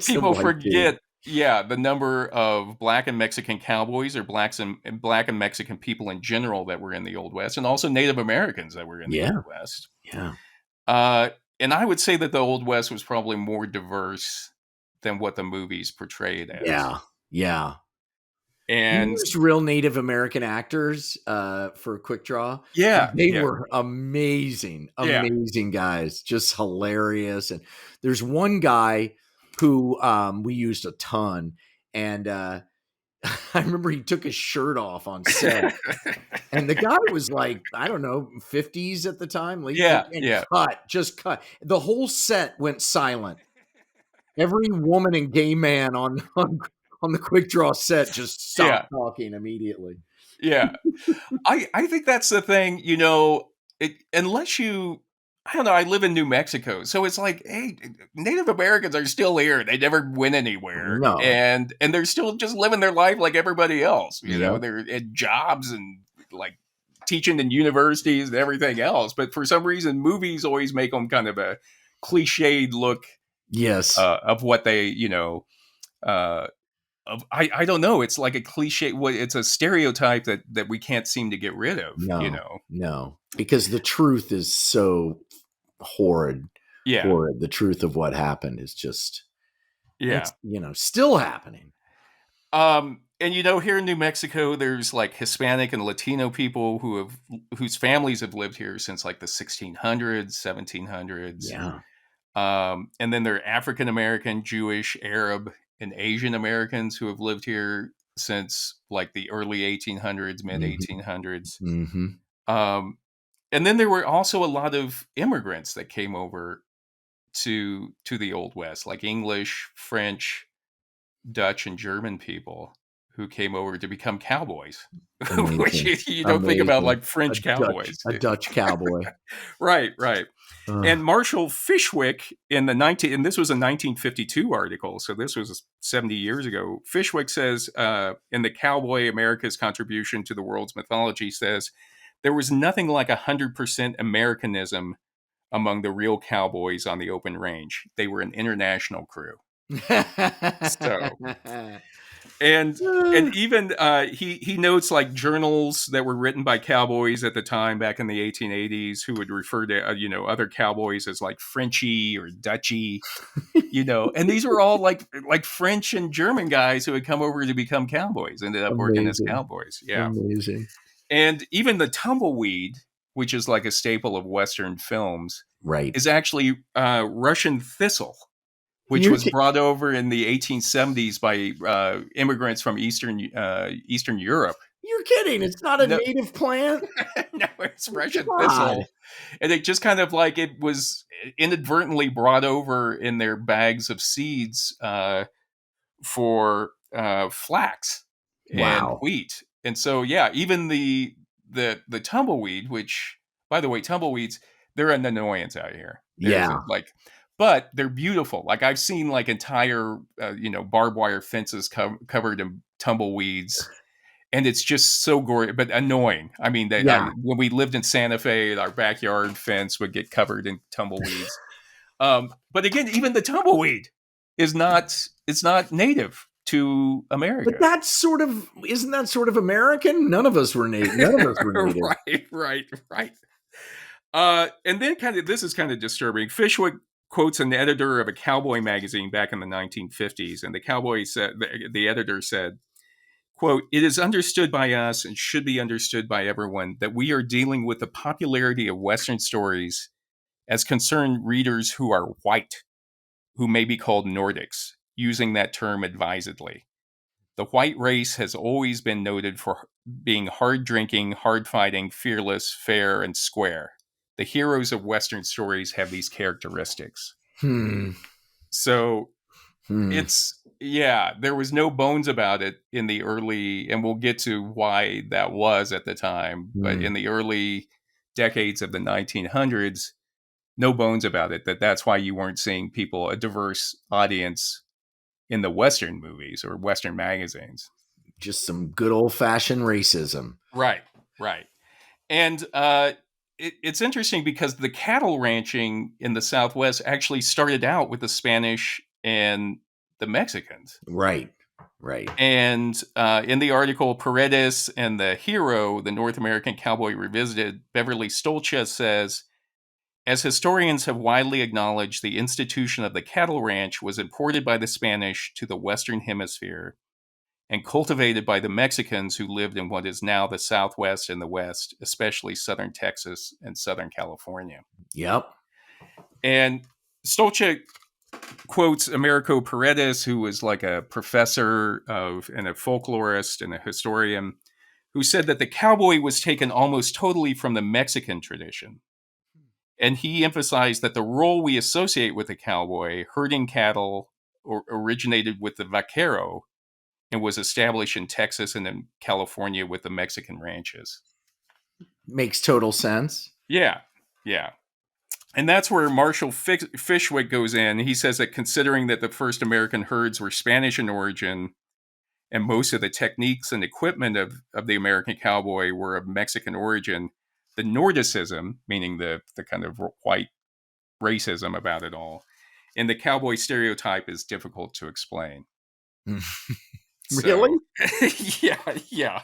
Speaker 1: People forget the number of black and Mexican cowboys, or black and Mexican people in general that were in the Old West, and also Native Americans that were in the Old West.
Speaker 2: Yeah.
Speaker 1: And I would say that the Old West was probably more diverse than what the movies portrayed as.
Speaker 2: Yeah. You
Speaker 1: And
Speaker 2: used real Native American actors for Quick Draw.
Speaker 1: yeah,
Speaker 2: And they
Speaker 1: yeah,
Speaker 2: were amazing,
Speaker 1: yeah.
Speaker 2: amazing guys, just hilarious. And there's one guy who we used a ton, and I remember he took his shirt off on set. And the guy was like, I don't know, 50s at the time, late 50s,
Speaker 1: Yeah,
Speaker 2: and
Speaker 1: yeah.
Speaker 2: just cut. The whole set went silent. Every woman and gay man on the Quick Draw set just
Speaker 1: Yeah,
Speaker 2: stopped talking immediately.
Speaker 1: yeah. I think that's the thing, unless you, I don't know, I live in New Mexico. So it's like, hey, Native Americans are still here. They never went anywhere.
Speaker 2: No.
Speaker 1: And they're still just living their life like everybody else.
Speaker 2: Yep.
Speaker 1: They're at jobs and like teaching in universities and everything else. But for some reason, movies always make them kind of a cliched look
Speaker 2: Yes.
Speaker 1: of what they, uh, I don't know. It's like a cliche. It's a stereotype that we can't seem to get rid of.
Speaker 2: No, because the truth is so horrid,
Speaker 1: Yeah,
Speaker 2: horrid. The truth of what happened is just,
Speaker 1: yeah.
Speaker 2: it's, still happening.
Speaker 1: And here in New Mexico, there's like Hispanic and Latino people whose families have lived here since like the 1600s, 1700s.
Speaker 2: Yeah.
Speaker 1: And then there are African American, Jewish, Arab, and Asian Americans who have lived here since like the early 1800s, mid 1800s.
Speaker 2: Mm-hmm.
Speaker 1: And then there were also a lot of immigrants that came over to the Old West, like English, French, Dutch, and German people who came over to become cowboys. Which
Speaker 2: Amazing.
Speaker 1: you don't think about like
Speaker 2: A
Speaker 1: French cowboys.
Speaker 2: A Dutch cowboy.
Speaker 1: Right, right. And Marshall Fishwick and this was a 1952 article, so this was 70 years ago. Fishwick says in the Cowboy America's Contribution to the World's Mythology says there was nothing like 100% Americanism among the real cowboys on the open range. They were an international crew. So and even he notes like journals that were written by cowboys at the time back in the 1880s who would refer to other cowboys as like Frenchy or Dutchy, and these were all like French and German guys who had come over to become cowboys, ended up working as cowboys. Yeah.
Speaker 2: Amazing.
Speaker 1: And even the tumbleweed, which is like a staple of Western films,
Speaker 2: right,
Speaker 1: is actually Russian thistle, which was brought over in the 1870s by immigrants from Eastern Europe.
Speaker 2: You're kidding. It's not a native plant?
Speaker 1: No, it's Russian thistle. And it just kind of like it was inadvertently brought over in their bags of seeds for flax and wheat. And so, yeah, even the tumbleweed, which, by the way, tumbleweeds, they're an annoyance out here. But they're beautiful. Like I've seen like entire, barbed wire fences covered in tumbleweeds, and it's just so gorgeous, but annoying. I mean, when we lived in Santa Fe, our backyard fence would get covered in tumbleweeds. But again, even the tumbleweed it's not native to America.
Speaker 2: But isn't that sort of American? None of us were native.
Speaker 1: Right. And then this is kind of disturbing. Fishwick quotes an editor of a cowboy magazine back in the 1950s, and the editor said, quote, "It is understood by us and should be understood by everyone that we are dealing with the popularity of Western stories as concern readers who are white, who may be called Nordics, using that term advisedly. The white race has always been noted for being hard-drinking, hard-fighting, fearless, fair, and square. The heroes of Western stories have these characteristics." So there was no bones about it in the early, and we'll get to why that was at the time, but in the early decades of the 1900s, no bones about it, that's why you weren't seeing a diverse audience in the Western movies or Western magazines.
Speaker 2: Just some good old-fashioned racism.
Speaker 1: Right. And it's interesting because the cattle ranching in the Southwest actually started out with the Spanish and the Mexicans.
Speaker 2: Right.
Speaker 1: And in the article, Paredes and the Hero, the North American Cowboy Revisited, Beverly Stolcha says, as historians have widely acknowledged, the institution of the cattle ranch was imported by the Spanish to the Western Hemisphere and cultivated by the Mexicans who lived in what is now the Southwest and the West, especially southern Texas and southern California.
Speaker 2: Yep.
Speaker 1: And Stolce quotes Americo Paredes, who was like a professor and a folklorist and a historian, who said that the cowboy was taken almost totally from the Mexican tradition. And he emphasized that the role we associate with the cowboy, herding cattle, originated with the vaquero and was established in Texas and in California with the Mexican ranches.
Speaker 2: Makes total sense.
Speaker 1: Yeah, yeah. And that's where Marshall Fishwick goes in. He says that considering that the first American herds were Spanish in origin and most of the techniques and equipment of the American cowboy were of Mexican origin, the Nordicism, meaning the kind of white racism about it all, and the cowboy stereotype is difficult to explain.
Speaker 2: Really?
Speaker 1: Yeah.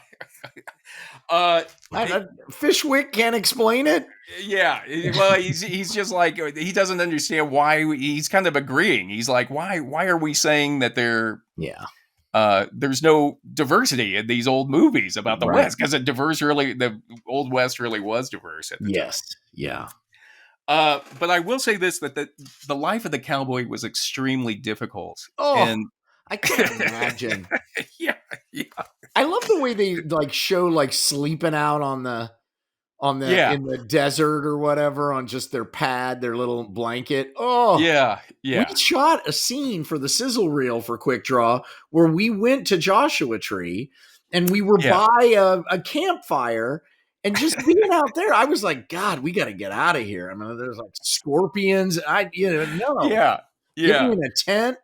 Speaker 2: Fishwick can't explain it.
Speaker 1: Yeah, well, he's just like, he doesn't understand why. He's kind of agreeing. He's like, why are we saying that there's no diversity in these old movies about the West? Because the Old West really was diverse at the time.
Speaker 2: Yeah.
Speaker 1: But I will say this, that the life of the cowboy was extremely difficult. And
Speaker 2: I can't imagine.
Speaker 1: Yeah.
Speaker 2: I love the way they like show like sleeping out in the desert or whatever on just their pad, their little blanket. Oh,
Speaker 1: yeah.
Speaker 2: We shot a scene for the sizzle reel for Quick Draw where we went to Joshua Tree and we were by a campfire and just being out there. I was like, God, we got to get out of here. I mean, there's like scorpions. No.
Speaker 1: Yeah.
Speaker 2: Get me in a tent.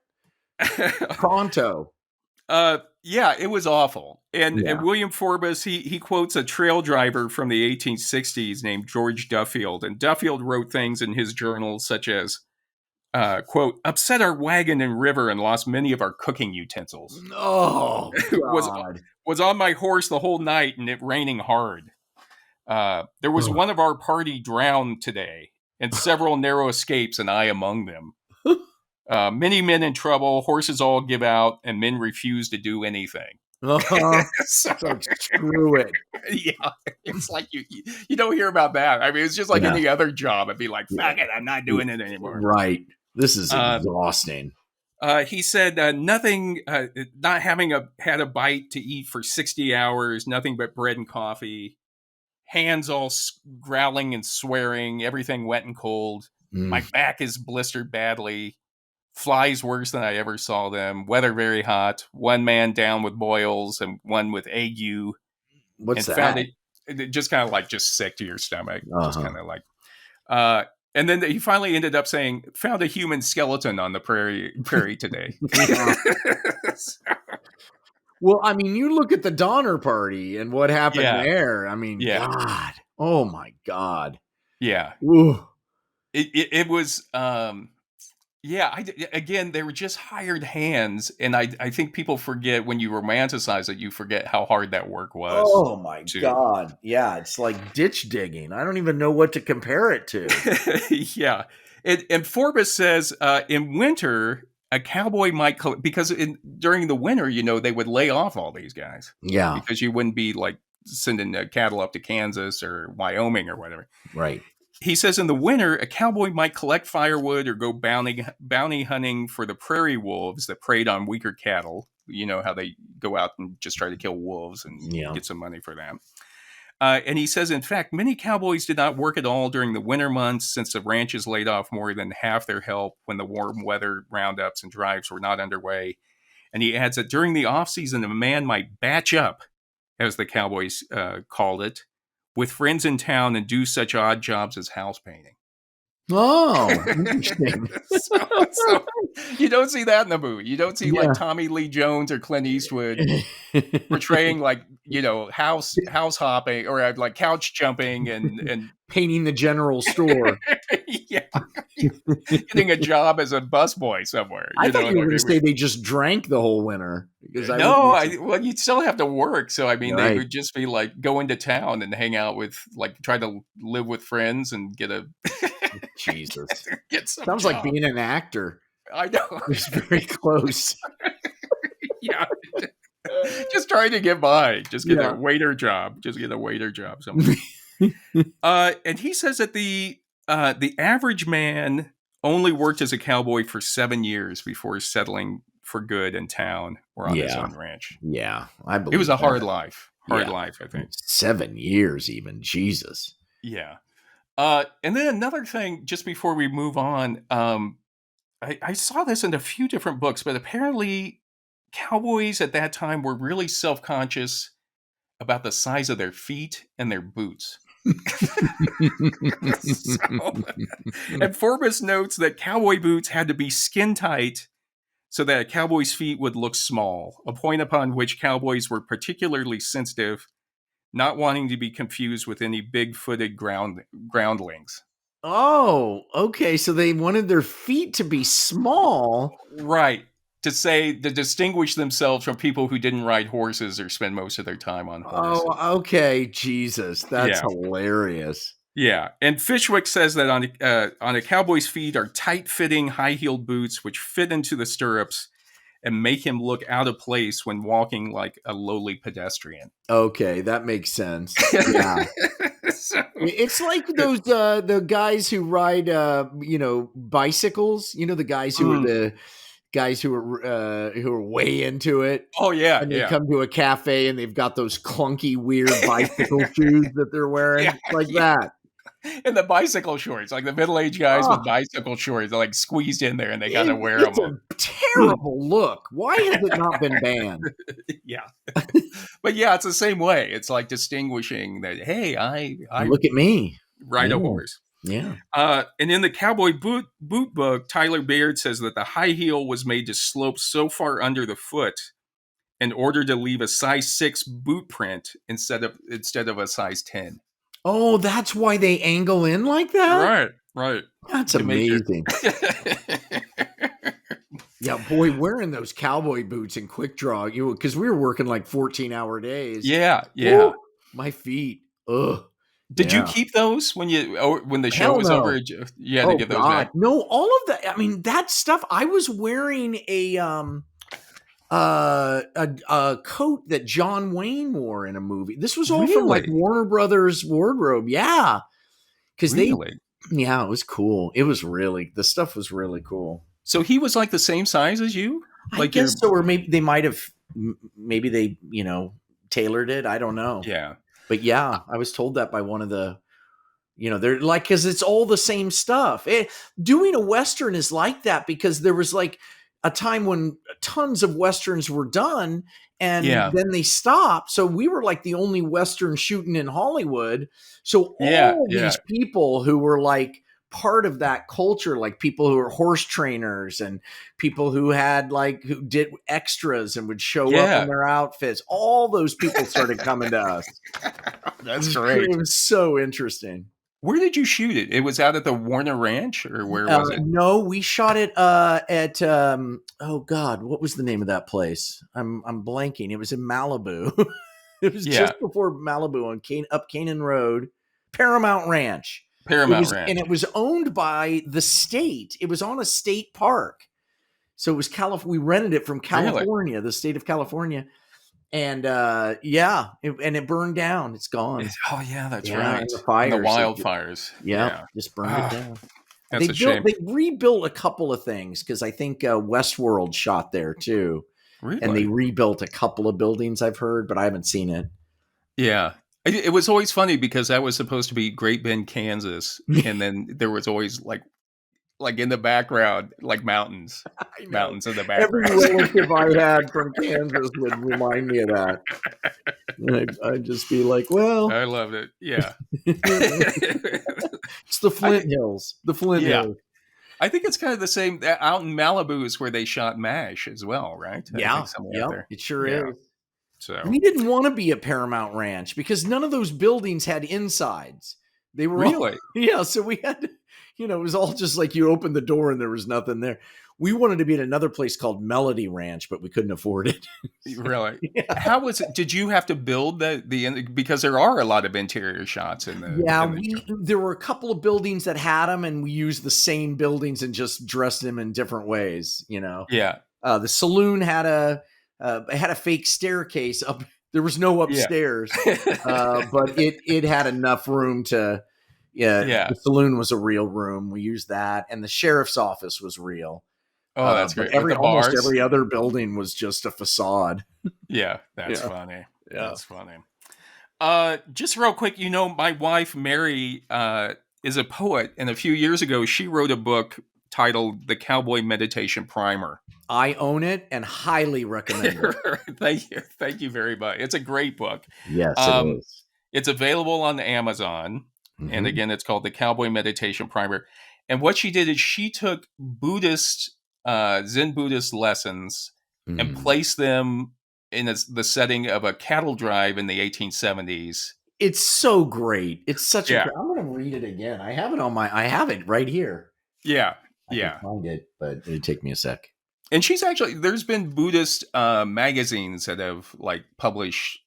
Speaker 2: Pronto.
Speaker 1: It was awful. And William Forbes, he quotes a trail driver from the 1860s named George Duffield. And Duffield wrote things in his journal such as, quote, upset our wagon and river and lost many of our cooking utensils.
Speaker 2: Oh, God.
Speaker 1: was on my horse the whole night and it raining hard. There was one of our party drowned today and several narrow escapes and I among them. Many men in trouble, horses all give out, and men refuse to do anything.
Speaker 2: So screw it.
Speaker 1: Yeah, it's like you don't hear about that. I mean, it's just like any other job. It'd be like, fuck it, I'm not doing it anymore.
Speaker 2: Right. This is exhausting.
Speaker 1: He said nothing, not having had a bite to eat for 60 hours, nothing but bread and coffee, hands all growling and swearing, everything wet and cold. My back is blistered badly. Flies worse than I ever saw them. Weather very hot. One man down with boils and one with ague.
Speaker 2: What's that?
Speaker 1: Found it just kind of like just sick to your stomach. Just kind of like. And then he finally ended up saying, found a human skeleton on the prairie today.
Speaker 2: Well, I mean, you look at the Donner Party and what happened there. I mean, God. Oh, my God.
Speaker 1: Yeah.
Speaker 2: Ooh.
Speaker 1: It was... again, they were just hired hands, and I think people forget when you romanticize it, you forget how hard that work was.
Speaker 2: Oh my God. Yeah, it's like ditch digging. I don't even know what to compare it to.
Speaker 1: Yeah. And Forbes says in winter, a cowboy might, because during the winter, they would lay off all these guys.
Speaker 2: Yeah.
Speaker 1: Because you wouldn't be like sending cattle up to Kansas or Wyoming or whatever.
Speaker 2: Right.
Speaker 1: He says in the winter, a cowboy might collect firewood or go bounty hunting for the prairie wolves that preyed on weaker cattle. You know how they go out and just try to kill wolves and get some money for that. And he says, in fact, many cowboys did not work at all during the winter months since the ranches laid off more than half their help when the warm weather roundups and drives were not underway. And he adds that during the off-season, a man might batch up, as the Cowboys called it, with friends in town and do such odd jobs as house painting.
Speaker 2: Oh, interesting.
Speaker 1: so you don't see that in the movie. You don't see like Tommy Lee Jones or Clint Eastwood portraying like, house hopping or like couch jumping and
Speaker 2: painting the general store.
Speaker 1: Getting a job as a busboy somewhere.
Speaker 2: I thought you were going to say they just drank the whole winter. Because
Speaker 1: you'd still have to work. So, I mean, they would just be like go into town and hang out with, like, try to live with friends and get a...
Speaker 2: Jesus.
Speaker 1: Sounds
Speaker 2: like being an actor.
Speaker 1: I know.
Speaker 2: It's very close.
Speaker 1: Yeah. Just trying to get by. Just get a waiter job. Just get a waiter job somewhere. And he says that the average man only worked as a cowboy for 7 years before settling for good in town or on his own ranch.
Speaker 2: Yeah, I believe
Speaker 1: it was a hard life. Hard life, I think.
Speaker 2: 7 years, even. Jesus.
Speaker 1: Yeah. And then another thing, just before we move on, I saw this in a few different books, but apparently cowboys at that time were really self-conscious about the size of their feet and their boots. And Forbes notes that cowboy boots had to be skin tight so that a cowboy's feet would look small, a point upon which cowboys were particularly sensitive, not wanting to be confused with any big-footed groundlings.
Speaker 2: Oh, okay. So they wanted their feet to be small.
Speaker 1: Right. To distinguish themselves from people who didn't ride horses or spend most of their time on horses.
Speaker 2: Oh, okay. Jesus. That's hilarious.
Speaker 1: Yeah. And Fishwick says that on a cowboy's feet are tight-fitting, high-heeled boots which fit into the stirrups and make him look out of place when walking like a lowly pedestrian.
Speaker 2: Okay, that makes sense. Yeah. It's like those the guys who ride bicycles, the guys who are the guys who are way into it.
Speaker 1: Oh yeah.
Speaker 2: And they come to a cafe and they've got those clunky weird bicycle shoes that they're wearing that.
Speaker 1: And the bicycle shorts, like the middle-aged guys with bicycle shorts, they're like squeezed in there and they got to wear them.
Speaker 2: It's a terrible look. Why has it not been banned?
Speaker 1: Yeah. But yeah, it's the same way. It's like distinguishing that, hey, I
Speaker 2: look at me.
Speaker 1: Ride a horse.
Speaker 2: Yeah.
Speaker 1: And in the Cowboy boot book, Tyler Baird says that the high heel was made to slope so far under the foot in order to leave a size 6 boot print instead of a size 10.
Speaker 2: Oh, that's why they angle in like that?
Speaker 1: Right.
Speaker 2: That's amazing. Yeah, boy, wearing those cowboy boots in quick draw, because we were working like 14-hour days.
Speaker 1: Yeah.
Speaker 2: Ooh, my feet. Ugh.
Speaker 1: Did you keep those when the show was over? You had to give those back?
Speaker 2: No, all of that. I mean, that stuff. I was wearing a coat that John Wayne wore in a movie. This was all from like Warner Brothers wardrobe. Yeah. Because it was cool. It was the stuff was really cool.
Speaker 1: So he was like the same size as you?
Speaker 2: I guess so, or maybe they might have, maybe they, tailored it. I don't know.
Speaker 1: Yeah.
Speaker 2: But yeah, I was told that by one of the, they're like, because it's all the same stuff. Doing a Western is like that because there was like a time when tons of Westerns were done and then they stopped. So we were like the only Western shooting in Hollywood. So all these people who were like part of that culture, like people who are horse trainers and people who who did extras and would show up in their outfits, all those people started coming to us.
Speaker 1: That's great.
Speaker 2: It was so interesting.
Speaker 1: Where did you shoot it? It was out at the Warner Ranch, or where was it?
Speaker 2: No, we shot it at oh God, what was the name of that place? I'm blanking. It was in Malibu. It was just before Malibu on up Canaan Road, Paramount Ranch.
Speaker 1: Ranch.
Speaker 2: And it was owned by the state. It was on a state park. So it was we rented it from California, the state of California. And it burned down. It's gone.
Speaker 1: That's right.
Speaker 2: And the fires.
Speaker 1: And the wildfires.
Speaker 2: Just burned it down.
Speaker 1: That's a shame.
Speaker 2: They rebuilt a couple of things because I think Westworld shot there too.
Speaker 1: Really?
Speaker 2: And they rebuilt a couple of buildings, I've heard, but I haven't seen it.
Speaker 1: Yeah. It was always funny because that was supposed to be Great Bend, Kansas. And then there was always like in the background, like mountains in the background.
Speaker 2: Every relative I had from Kansas would remind me of that. And I'd just be like, well.
Speaker 1: I loved it. Yeah.
Speaker 2: It's the Flint Hills. The Flint Hills.
Speaker 1: I think it's kind of the same. Out in Malibu is where they shot MASH as well, right?
Speaker 2: It sure is.
Speaker 1: So
Speaker 2: we didn't want to be a Paramount Ranch because none of those buildings had insides. They were
Speaker 1: really?
Speaker 2: So we had to, it was all just like you opened the door and there was nothing there. We wanted to be at another place called Melody Ranch, but we couldn't afford it.
Speaker 1: Really? How was it? Did you have to build because there are a lot of interior shots in the
Speaker 2: there were a couple of buildings that had them and we used the same buildings and just dressed them in different ways,
Speaker 1: Yeah.
Speaker 2: The saloon had it had a fake staircase up. There was no upstairs, but it had enough room to. Yeah, the saloon was a real room. We used that, and the sheriff's office was real.
Speaker 1: Oh, that's great.
Speaker 2: Almost every other building was just a facade.
Speaker 1: Yeah, that's funny. Yeah. That's funny. Just real quick, my wife Mary is a poet, and a few years ago she wrote a book titled "The Cowboy Meditation Primer."
Speaker 2: I own it and highly recommend
Speaker 1: it. Thank you very much. It's a great book.
Speaker 2: Yes, it is.
Speaker 1: It's available on Amazon, and again, it's called "The Cowboy Meditation Primer." And what she did is she took Zen Buddhist lessons and placed them in the setting of a cattle drive in the 1870s.
Speaker 2: It's so great. It's such a. I'm going to read it again. I have it right here.
Speaker 1: Yeah.
Speaker 2: I can find it, but it'd take me a sec.
Speaker 1: And there's been Buddhist magazines that have published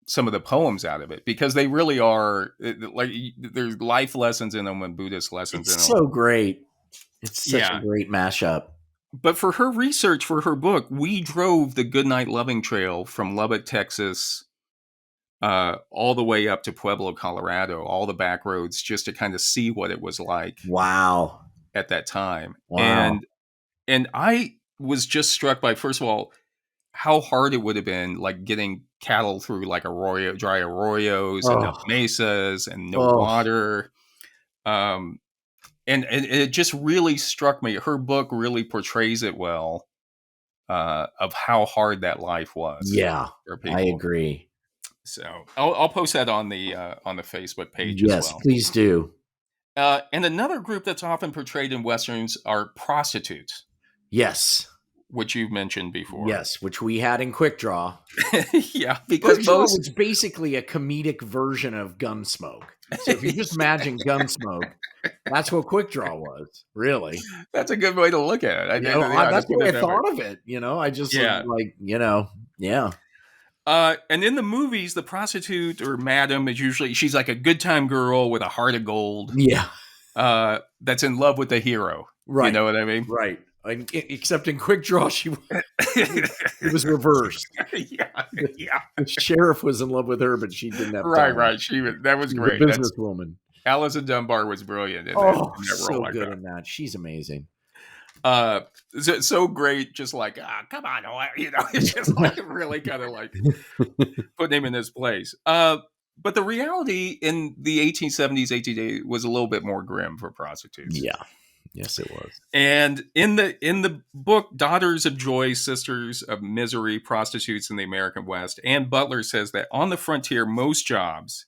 Speaker 1: some of the poems out of it, because they really are there's life lessons in them and Buddhist lessons in them.
Speaker 2: It's so great. It's such a great mashup.
Speaker 1: But for her research for her book, we drove the Goodnight Loving Trail from Lubbock, Texas, all the way up to Pueblo, Colorado, all the back roads, just to kind of see what it was like.
Speaker 2: Wow.
Speaker 1: At that time. Wow. And I was just struck by, first of all, how hard it would have been, getting cattle through dry arroyos and no mesas and no water. And it just really struck me. Her book really portrays it well, of how hard that life was.
Speaker 2: Yeah, for people. I agree.
Speaker 1: So I'll post that on the Facebook page as well.
Speaker 2: Yes, please do.
Speaker 1: And another group that's often portrayed in Westerns are prostitutes.
Speaker 2: Yes.
Speaker 1: Which you've mentioned before.
Speaker 2: Yes, which we had in Quick Draw.
Speaker 1: Yeah, because
Speaker 2: Quick Draw was basically a comedic version of Gunsmoke. So if you just imagine Gunsmoke, that's what Quick Draw was, really.
Speaker 1: That's a good way to look at it.
Speaker 2: That's the way I thought of it. I just yeah.
Speaker 1: And in the movies, the prostitute or madam is usually, she's like a good time girl with a heart of gold.
Speaker 2: Yeah.
Speaker 1: That's in love with the hero.
Speaker 2: Right.
Speaker 1: You know what I mean?
Speaker 2: Right. Except in Quick Draw, it was reversed.
Speaker 1: Yeah.
Speaker 2: The sheriff was in love with her, but she didn't have
Speaker 1: time.
Speaker 2: Right.
Speaker 1: That was great.
Speaker 2: A businesswoman.
Speaker 1: Alison Dunbar was brilliant in
Speaker 2: that so role. Good in that. She's amazing.
Speaker 1: So great, just come on, it's just really kind of putting him in his place. But the reality in the 1870s, 1880s was a little bit more grim for prostitutes.
Speaker 2: Yeah. Yes, it was.
Speaker 1: And in the book, Daughters of Joy, Sisters of Misery, Prostitutes in the American West, Ann Butler says that on the frontier, most jobs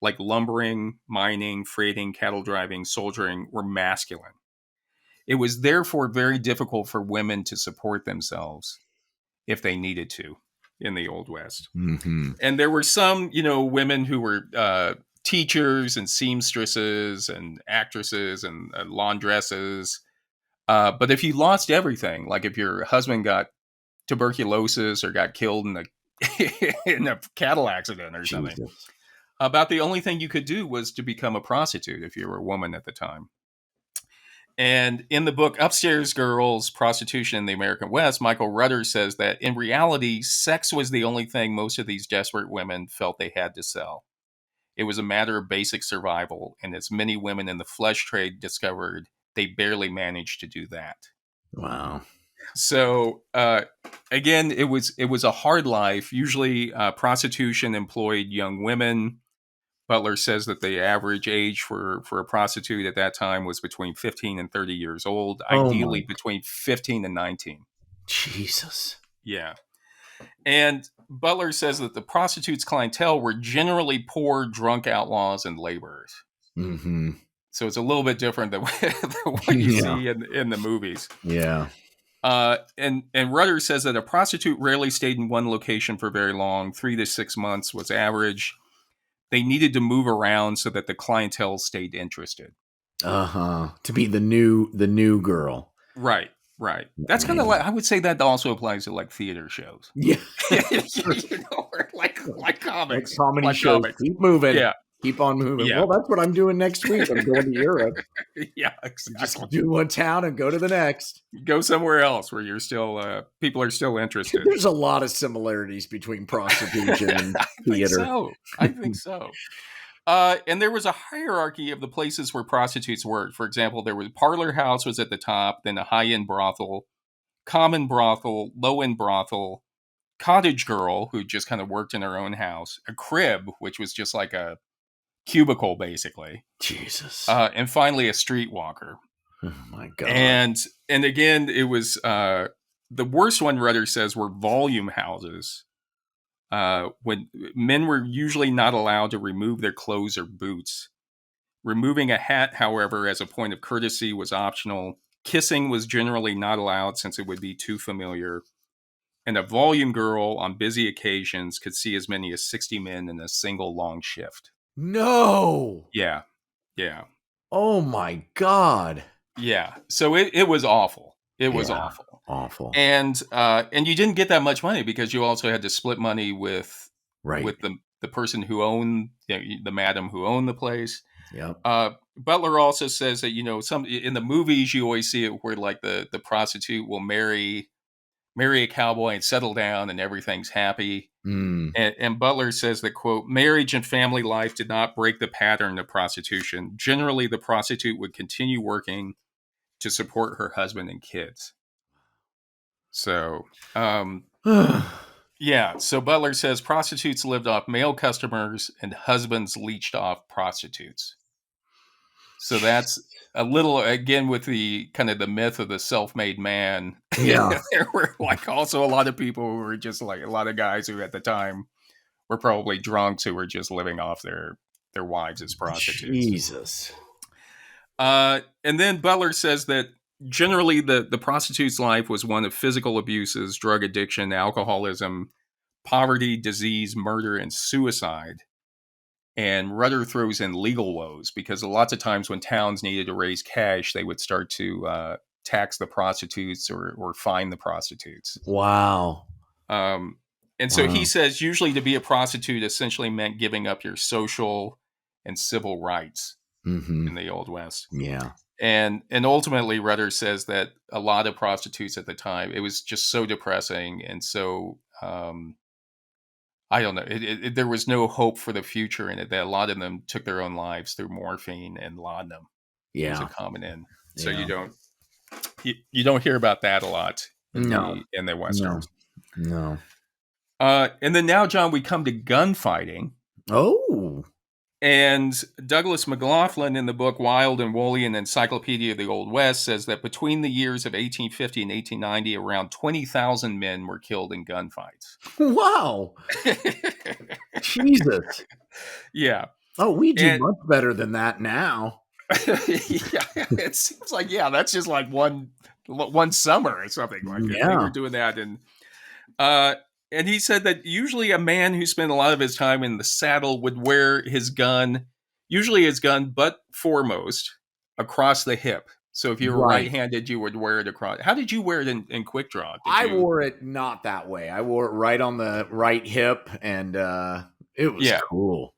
Speaker 1: like lumbering, mining, freighting, cattle driving, soldiering were masculine. It was therefore very difficult for women to support themselves if they needed to in the Old West.
Speaker 2: Mm-hmm.
Speaker 1: And there were some, women who were teachers and seamstresses and actresses and laundresses. But if you lost everything, like if your husband got tuberculosis or got killed in a cattle accident or something, about the only thing you could do was to become a prostitute if you were a woman at the time. And in the book, Upstairs Girls, Prostitution in the American West, Michael Rutter says that in reality, sex was the only thing most of these desperate women felt they had to sell. It was a matter of basic survival, and as many women in the flesh trade discovered, they barely managed to do that.
Speaker 2: Wow.
Speaker 1: So, again, it was a hard life. Usually, prostitution employed young women. Butler says that the average age for a prostitute at that time was between 15 and 30 years old, ideally between 15 and 19.
Speaker 2: Jesus.
Speaker 1: Yeah. And Butler says that the prostitutes' clientele were generally poor, drunk outlaws and laborers.
Speaker 2: Mm-hmm.
Speaker 1: So it's a little bit different than what you see in the movies.
Speaker 2: Yeah.
Speaker 1: And Rutter says that a prostitute rarely stayed in one location for very long. 3 to 6 months was average. They needed to move around so that the clientele stayed interested.
Speaker 2: To be the new girl.
Speaker 1: Right. That's kind of I would say that also applies to theater shows.
Speaker 2: Yeah.
Speaker 1: Or like comics.
Speaker 2: Like comedy shows. Comics. Keep moving.
Speaker 1: Yeah.
Speaker 2: Keep on moving.
Speaker 1: Yeah.
Speaker 2: Well, that's what I'm doing next week. I'm going to Europe.
Speaker 1: Yeah, exactly.
Speaker 2: Just do one town and go to the next.
Speaker 1: Go somewhere else where you're still people are still interested.
Speaker 2: There's a lot of similarities between prostitution and theater.
Speaker 1: I think so. And there was a hierarchy of the places where prostitutes worked. For example, there was parlor house was at the top, then a high-end brothel, common brothel, low-end brothel, cottage girl who just kind of worked in her own house, a crib, which was just like a cubicle basically.
Speaker 2: Jesus.
Speaker 1: And finally a streetwalker.
Speaker 2: Oh my God.
Speaker 1: And again, it was the worst one Rudder says were volume houses. When men were usually not allowed to remove their clothes or boots. Removing a hat, however, as a point of courtesy was optional. Kissing was generally not allowed since it would be too familiar. And a volume girl on busy occasions could see as many as 60 men in a single long shift.
Speaker 2: No.
Speaker 1: Yeah. Yeah.
Speaker 2: Oh my God.
Speaker 1: Yeah. So it was awful. It was awful.
Speaker 2: Awful.
Speaker 1: And you didn't get that much money because you also had to split money with the person who owned, the madam who owned the place.
Speaker 2: Yep.
Speaker 1: Butler also says that, some in the movies you always see it where like the prostitute will marry a cowboy and settle down and everything's happy. And Butler says that, quote, marriage and family life did not break the pattern of prostitution. Generally, the prostitute would continue working to support her husband and kids. So, yeah. So Butler says prostitutes lived off male customers and husbands leached off prostitutes. So that's a little, again, with the kind of the myth of the self-made man.
Speaker 2: Yeah.
Speaker 1: There were like also a lot of people who were just like a lot of guys who at the time were probably drunks who were just living off their wives as prostitutes.
Speaker 2: Jesus.
Speaker 1: And then Butler says that generally the prostitute's life was one of physical abuses, drug addiction, alcoholism, poverty, disease, murder, and suicide. And Rudder throws in legal woes because lots of times when towns needed to raise cash, they would start to tax the prostitutes or fine the prostitutes.
Speaker 2: Wow.
Speaker 1: And so he says usually to be a prostitute essentially meant giving up your social and civil rights in the Old West.
Speaker 2: Yeah.
Speaker 1: And ultimately Rudder says that a lot of prostitutes at the time, it was just so depressing and so I don't know. There was no hope for the future in it. That a lot of them took their own lives through morphine and laudanum.
Speaker 2: Yeah,
Speaker 1: was a common end. So you don't hear about that a lot. In the Westerns.
Speaker 2: No.
Speaker 1: And then now, John, we come to gunfighting.
Speaker 2: Oh.
Speaker 1: And Douglas McLaughlin in the book Wild and Woolly, an Encyclopedia of the Old West, says that between the years of 1850 and 1890, around 20,000 men were killed in gunfights.
Speaker 2: Wow. Jesus.
Speaker 1: Yeah.
Speaker 2: Oh, we do much better than that now.
Speaker 1: Yeah, it seems like, that's just like one summer or something like that. They were doing that. And he said that usually a man who spent a lot of his time in the saddle would wear his gun, butt foremost, across the hip. So if you were right-handed, you would wear it across. How did you wear it in quick draw?
Speaker 2: I wore it not that way. I wore it right on the right hip, and it was cool.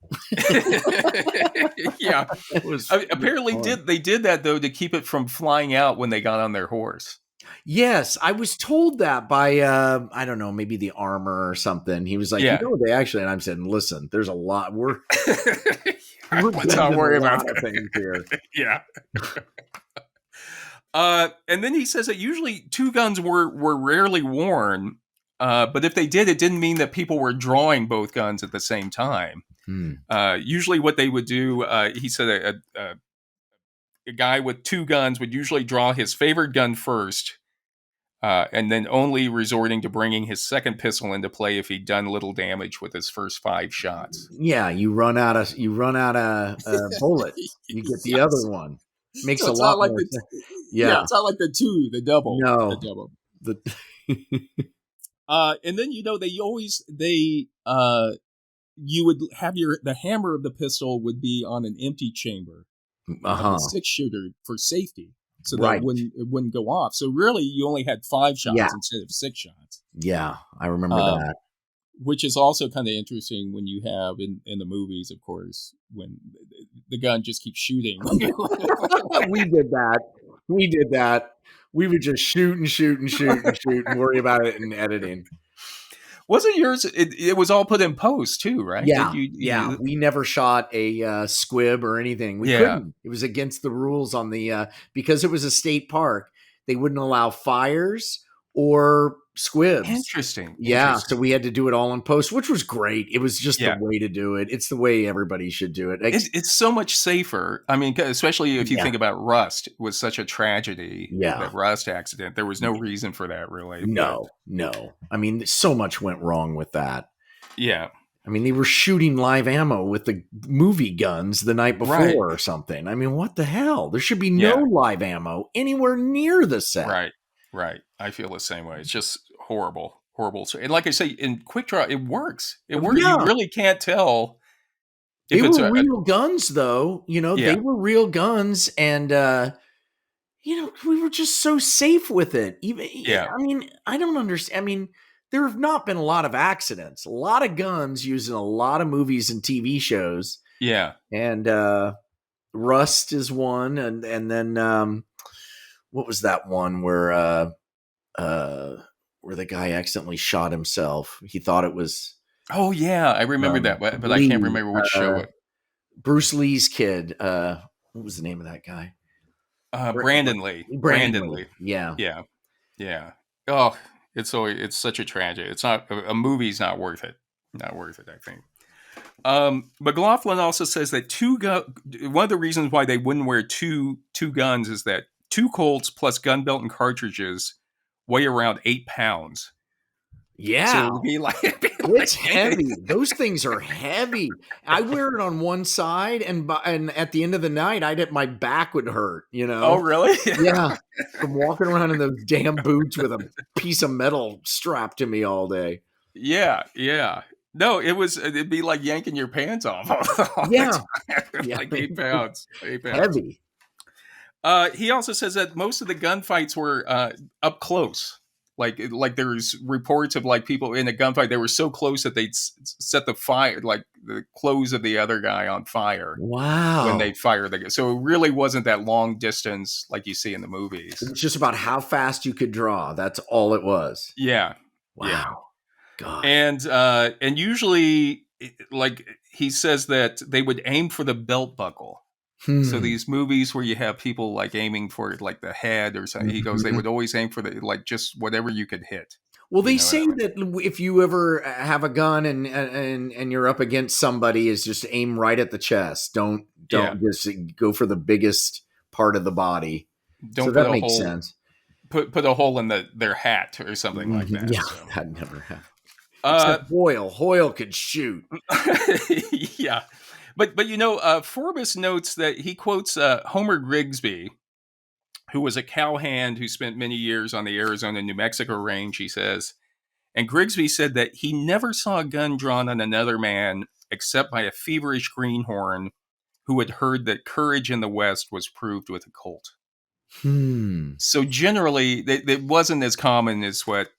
Speaker 1: Yeah. It was apparently they did that, though, to keep it from flying out when they got on their horse.
Speaker 2: Yes, I was told that by, I don't know, maybe the armor or something. He was like, they actually, and I'm saying, listen, there's a lot. Let's
Speaker 1: not worry about
Speaker 2: things here.
Speaker 1: Yeah. And then he says that usually two guns were rarely worn, but if they did, it didn't mean that people were drawing both guns at the same time. Usually what they would do, he said a guy with two guns would usually draw his favorite gun first, and then only resorting to bringing his second pistol into play if he'd done little damage with his first 5 shots.
Speaker 2: Yeah, you run out of bullets. You get the other one. Makes
Speaker 1: so
Speaker 2: a lot more
Speaker 1: sense. Yeah, it's not like the double.
Speaker 2: No,
Speaker 1: the double. And then you would have the hammer of the pistol would be on an empty chamber. A 6-shooter for safety, so that it wouldn't go off. So really, you only had 5 shots instead of 6 shots.
Speaker 2: Yeah, I remember that.
Speaker 1: Which is also kind of interesting when you have in the movies, of course, when the gun just keeps shooting.
Speaker 2: We did that. We would just shoot and shoot and shoot and shoot and worry about it in editing.
Speaker 1: Wasn't yours? It was all put in post too, right?
Speaker 2: Yeah,
Speaker 1: You
Speaker 2: we never shot a squib or anything. We couldn't. It was against the rules on the because it was a state park. They wouldn't allow fires or squibs.
Speaker 1: Interesting.
Speaker 2: Yeah, so we had to do it all in post, which was great. It was just the way to do it. It's the way everybody should do it.
Speaker 1: It's so much safer. I mean, especially if you think about Rust, it was such a tragedy. That Rust accident. There was no reason for that, really.
Speaker 2: No. I mean, so much went wrong with that.
Speaker 1: Yeah.
Speaker 2: I mean, they were shooting live ammo with the movie guns the night before or something. I mean, what the hell? There should be no live ammo anywhere near the set.
Speaker 1: Right. I feel the same way. It's just horrible. And like I say, in quick draw, it works. It works. Yeah. You really can't tell.
Speaker 2: They were real guns, though. They were real guns, and we were just so safe with it. I mean, I don't understand. I mean, there have not been a lot of accidents. A lot of guns used in a lot of movies and TV shows.
Speaker 1: Yeah,
Speaker 2: and Rust is one, and then what was that one where the guy accidentally shot himself? He thought it was.
Speaker 1: Oh yeah, I remember that, but I can't remember which show it.
Speaker 2: Bruce Lee's kid. What was the name of that guy?
Speaker 1: Brandon Lee. Brandon Lee.
Speaker 2: Yeah.
Speaker 1: Oh, it's such a tragedy. It's not a movie's not worth it. Not worth it, I think. McLaughlin also says that one of the reasons why they wouldn't wear two guns is that 2 Colts plus gun belt and cartridges weigh around 8 pounds.
Speaker 2: Yeah.
Speaker 1: So it'd be like
Speaker 2: it's heavy. Those things are heavy. I wear it on one side, and at the end of the night, my back would hurt.
Speaker 1: Oh, really?
Speaker 2: Yeah. From walking around in those damn boots with a piece of metal strapped to me all day.
Speaker 1: Yeah. No, it'd be like yanking your pants off. Like 8 pounds. 8 pounds.
Speaker 2: Heavy.
Speaker 1: He also says that most of the gunfights were up close. Like there's reports of like people in a gunfight, they were so close that they'd set the fire, like the clothes of the other guy on fire.
Speaker 2: Wow.
Speaker 1: When they fire the gun. So it really wasn't that long distance like you see in the movies.
Speaker 2: It's just about how fast you could draw. That's all it was.
Speaker 1: Yeah.
Speaker 2: Wow.
Speaker 1: Yeah.
Speaker 2: God.
Speaker 1: And usually, like he says that they would aim for the belt buckle. So these movies where you have people like aiming for like the head or something, he goes, they would always aim for like just whatever you could hit.
Speaker 2: Well, they say that if you ever have a gun and you're up against somebody, is just aim right at the chest. Don't just go for the biggest part of the body.
Speaker 1: Don't. So
Speaker 2: that makes sense.
Speaker 1: Put a hole in their hat or something like that.
Speaker 2: Yeah,
Speaker 1: so.
Speaker 2: That never happened. Except Hoyle could shoot.
Speaker 1: Yeah. But Forbes notes that he quotes Homer Grigsby, who was a cowhand who spent many years on the Arizona-New Mexico range, he says. And Grigsby said that he never saw a gun drawn on another man except by a feverish greenhorn who had heard that courage in the West was proved with a Colt. So generally, it wasn't as common as what...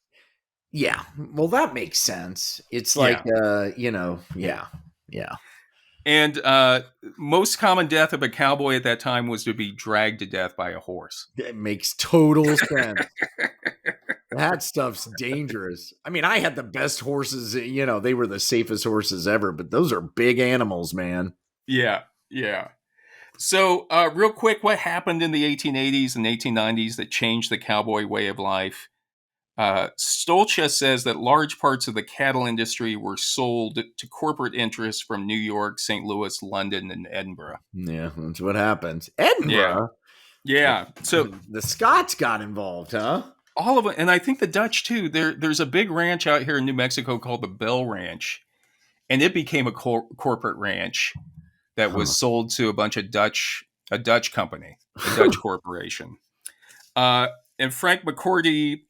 Speaker 2: Yeah, well, that makes sense. It's like, yeah.
Speaker 1: And most common death of a cowboy at that time was to be dragged to death by a horse.
Speaker 2: That makes total sense. That stuff's dangerous. I mean, I had the best horses, they were the safest horses ever, but those are big animals, man.
Speaker 1: Yeah. So real quick, what happened in the 1880s and 1890s that changed the cowboy way of life? Stolcha says that large parts of the cattle industry were sold to corporate interests from New York, St. Louis, London, and Edinburgh.
Speaker 2: Yeah, that's what happens. Edinburgh?
Speaker 1: Yeah. So
Speaker 2: the Scots got involved, huh?
Speaker 1: All of it. And I think the Dutch, too. There's a big ranch out here in New Mexico called the Bell Ranch. And it became a corporate ranch that was sold to a bunch of a Dutch company, a Dutch corporation. And Frank McCarty,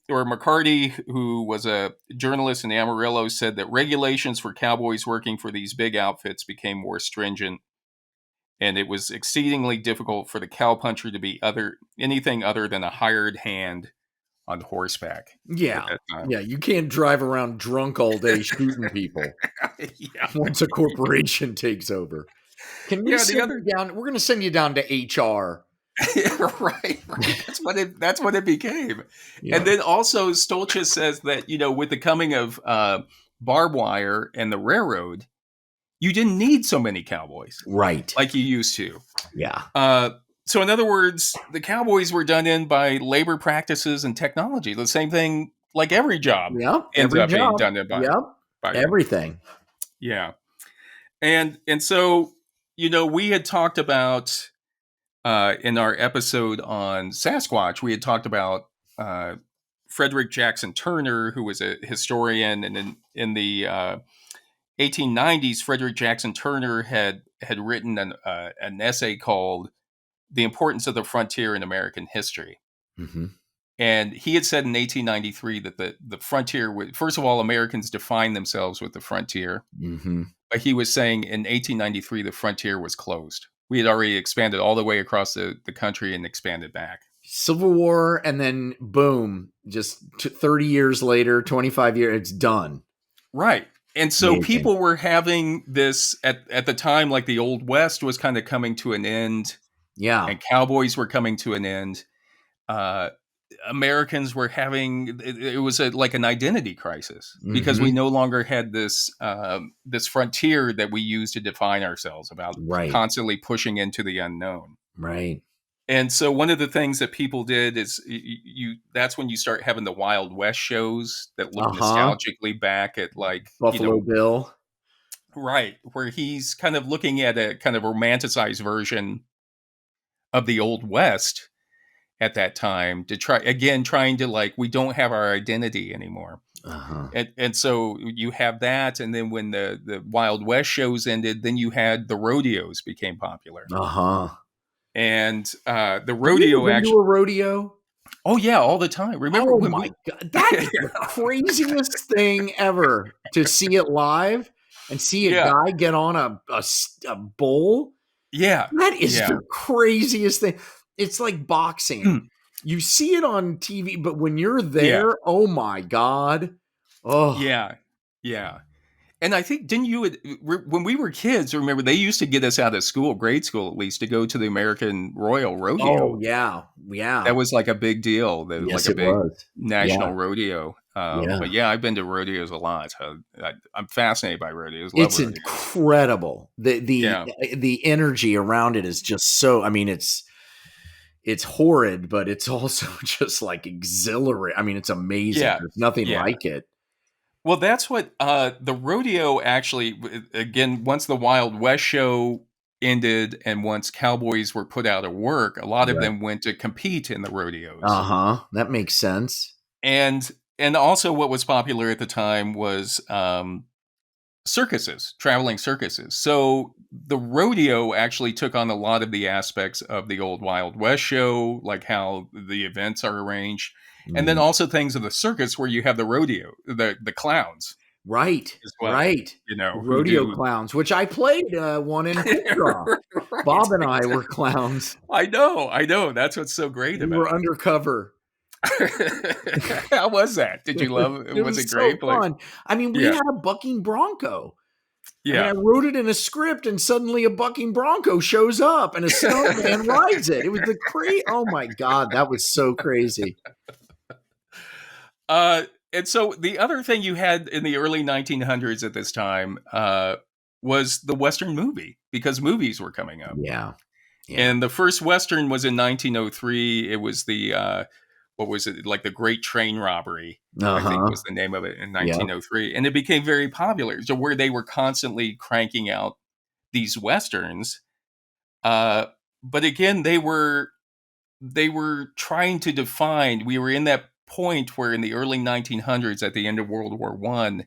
Speaker 1: who was a journalist in Amarillo, said that regulations for cowboys working for these big outfits became more stringent, and it was exceedingly difficult for the cowpuncher to be anything other than a hired hand on horseback.
Speaker 2: Yeah.
Speaker 1: At that time.
Speaker 2: Yeah. You can't drive around drunk all day shooting people once a corporation takes over. Can we send you down? We're going to send you down to HR.
Speaker 1: right. That's what it became. Yeah. And then also Stolches says that, with the coming of barbed wire and the railroad, you didn't need so many cowboys.
Speaker 2: Right.
Speaker 1: Like you used to.
Speaker 2: Yeah.
Speaker 1: So in other words, the cowboys were done in by labor practices and technology. The same thing, like every job ends up being done in by
Speaker 2: everything.
Speaker 1: Yeah. And so, we had talked about in our episode on Sasquatch, we had talked about Frederick Jackson Turner, who was a historian, and in the 1890s, Frederick Jackson Turner had written an essay called "The Importance of the Frontier in American History," and he had said in 1893 that the frontier would, first of all, Americans defined themselves with the frontier, but he was saying in 1893 the frontier was closed. We had already expanded all the way across the country and expanded back.
Speaker 2: Civil War, and then boom, just 30 years later, 25 years, it's done.
Speaker 1: Right. And so people were having this at the time, like the Old West was kind of coming to an end.
Speaker 2: Yeah.
Speaker 1: And cowboys were coming to an end. Americans were having, it was like an identity crisis because we no longer had this frontier that we use to define ourselves about constantly pushing into the unknown.
Speaker 2: Right.
Speaker 1: And so one of the things that people did is that's when you start having the Wild West shows that look nostalgically back at like
Speaker 2: Buffalo Bill.
Speaker 1: Right. Where he's kind of looking at a kind of romanticized version of the Old West at that time to trying to like, we don't have our identity anymore. And so you have that. And then when the Wild West shows ended, then you had the rodeos became popular. And the rodeo
Speaker 2: actually a rodeo.
Speaker 1: Oh yeah, all the time. Remember when
Speaker 2: God, that is the craziest thing ever to see it live and see a guy get on a bull.
Speaker 1: Yeah.
Speaker 2: That is the craziest thing. It's like boxing. You see it on TV, but when you're there, oh my God. Oh.
Speaker 1: Yeah. Yeah. And I think, didn't you, when we were kids, remember, they used to get us out of school, grade school at least, to go to the American Royal Rodeo.
Speaker 2: Oh, yeah. Yeah.
Speaker 1: That was like a big deal.
Speaker 2: Yes,
Speaker 1: like a big
Speaker 2: was.
Speaker 1: national rodeo. But yeah, I've been to rodeos a lot. I'm fascinated by rodeos. Love
Speaker 2: it's rodeos. Incredible. The energy around it is just so, I mean, it's horrid, but it's also just like exhilarating. I mean, it's amazing. Yeah. There's nothing like it.
Speaker 1: Well, that's what the rodeo actually, again, once the Wild West show ended and once cowboys were put out of work, a lot of them went to compete in the rodeos.
Speaker 2: That makes sense.
Speaker 1: And also what was popular at the time was circuses, traveling circuses. So the rodeo actually took on a lot of the aspects of the old Wild West show, like how the events are arranged. And then also things of the circus where you have the rodeo, the clowns.
Speaker 2: Right.
Speaker 1: Well,
Speaker 2: right. Rodeo clowns, which I played one in right. Bob and I were clowns.
Speaker 1: I know. That's what's so great about it.
Speaker 2: We were undercover.
Speaker 1: How was that? Did you love it? Was it great?
Speaker 2: So fun. I mean, we had a bucking bronco.
Speaker 1: Yeah.
Speaker 2: I wrote it in a script and suddenly a bucking bronco shows up and a snowman rides it. It was the crazy. Oh my God. That was so crazy.
Speaker 1: And so the other thing you had in the early 1900s at this time was the Western movie, because movies were coming up.
Speaker 2: Yeah.
Speaker 1: And the first Western was in 1903. It was the, what was it? Like the Great Train Robbery, I think was the name of it in 1903. And it became very popular. So where they were constantly cranking out these Westerns. But again, they were trying to define, we were in that point where in the early 1900s at the end of World War I,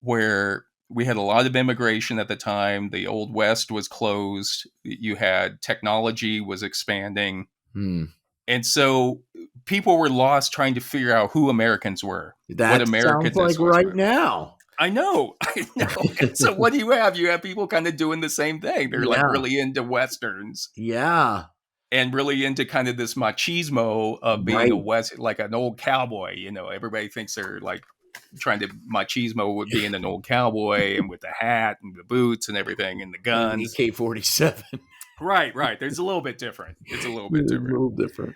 Speaker 1: where we had a lot of immigration at the time, the Old West was closed, you had technology was expanding, and so people were lost trying to figure out who Americans were.
Speaker 2: That sounds like right now.
Speaker 1: I know. So what do you have? You have people kind of doing the same thing. They're like really into Westerns.
Speaker 2: Yeah.
Speaker 1: and really into kind of this machismo of being a
Speaker 2: Right.
Speaker 1: West, like an old cowboy. You know, everybody thinks they're like trying to machismo with being an old cowboy and with the hat and the boots and everything and the
Speaker 2: And an
Speaker 1: guns.
Speaker 2: AK-47.
Speaker 1: Right, right. There's a little bit different. It's a little bit
Speaker 2: It's a
Speaker 1: different.
Speaker 2: little different.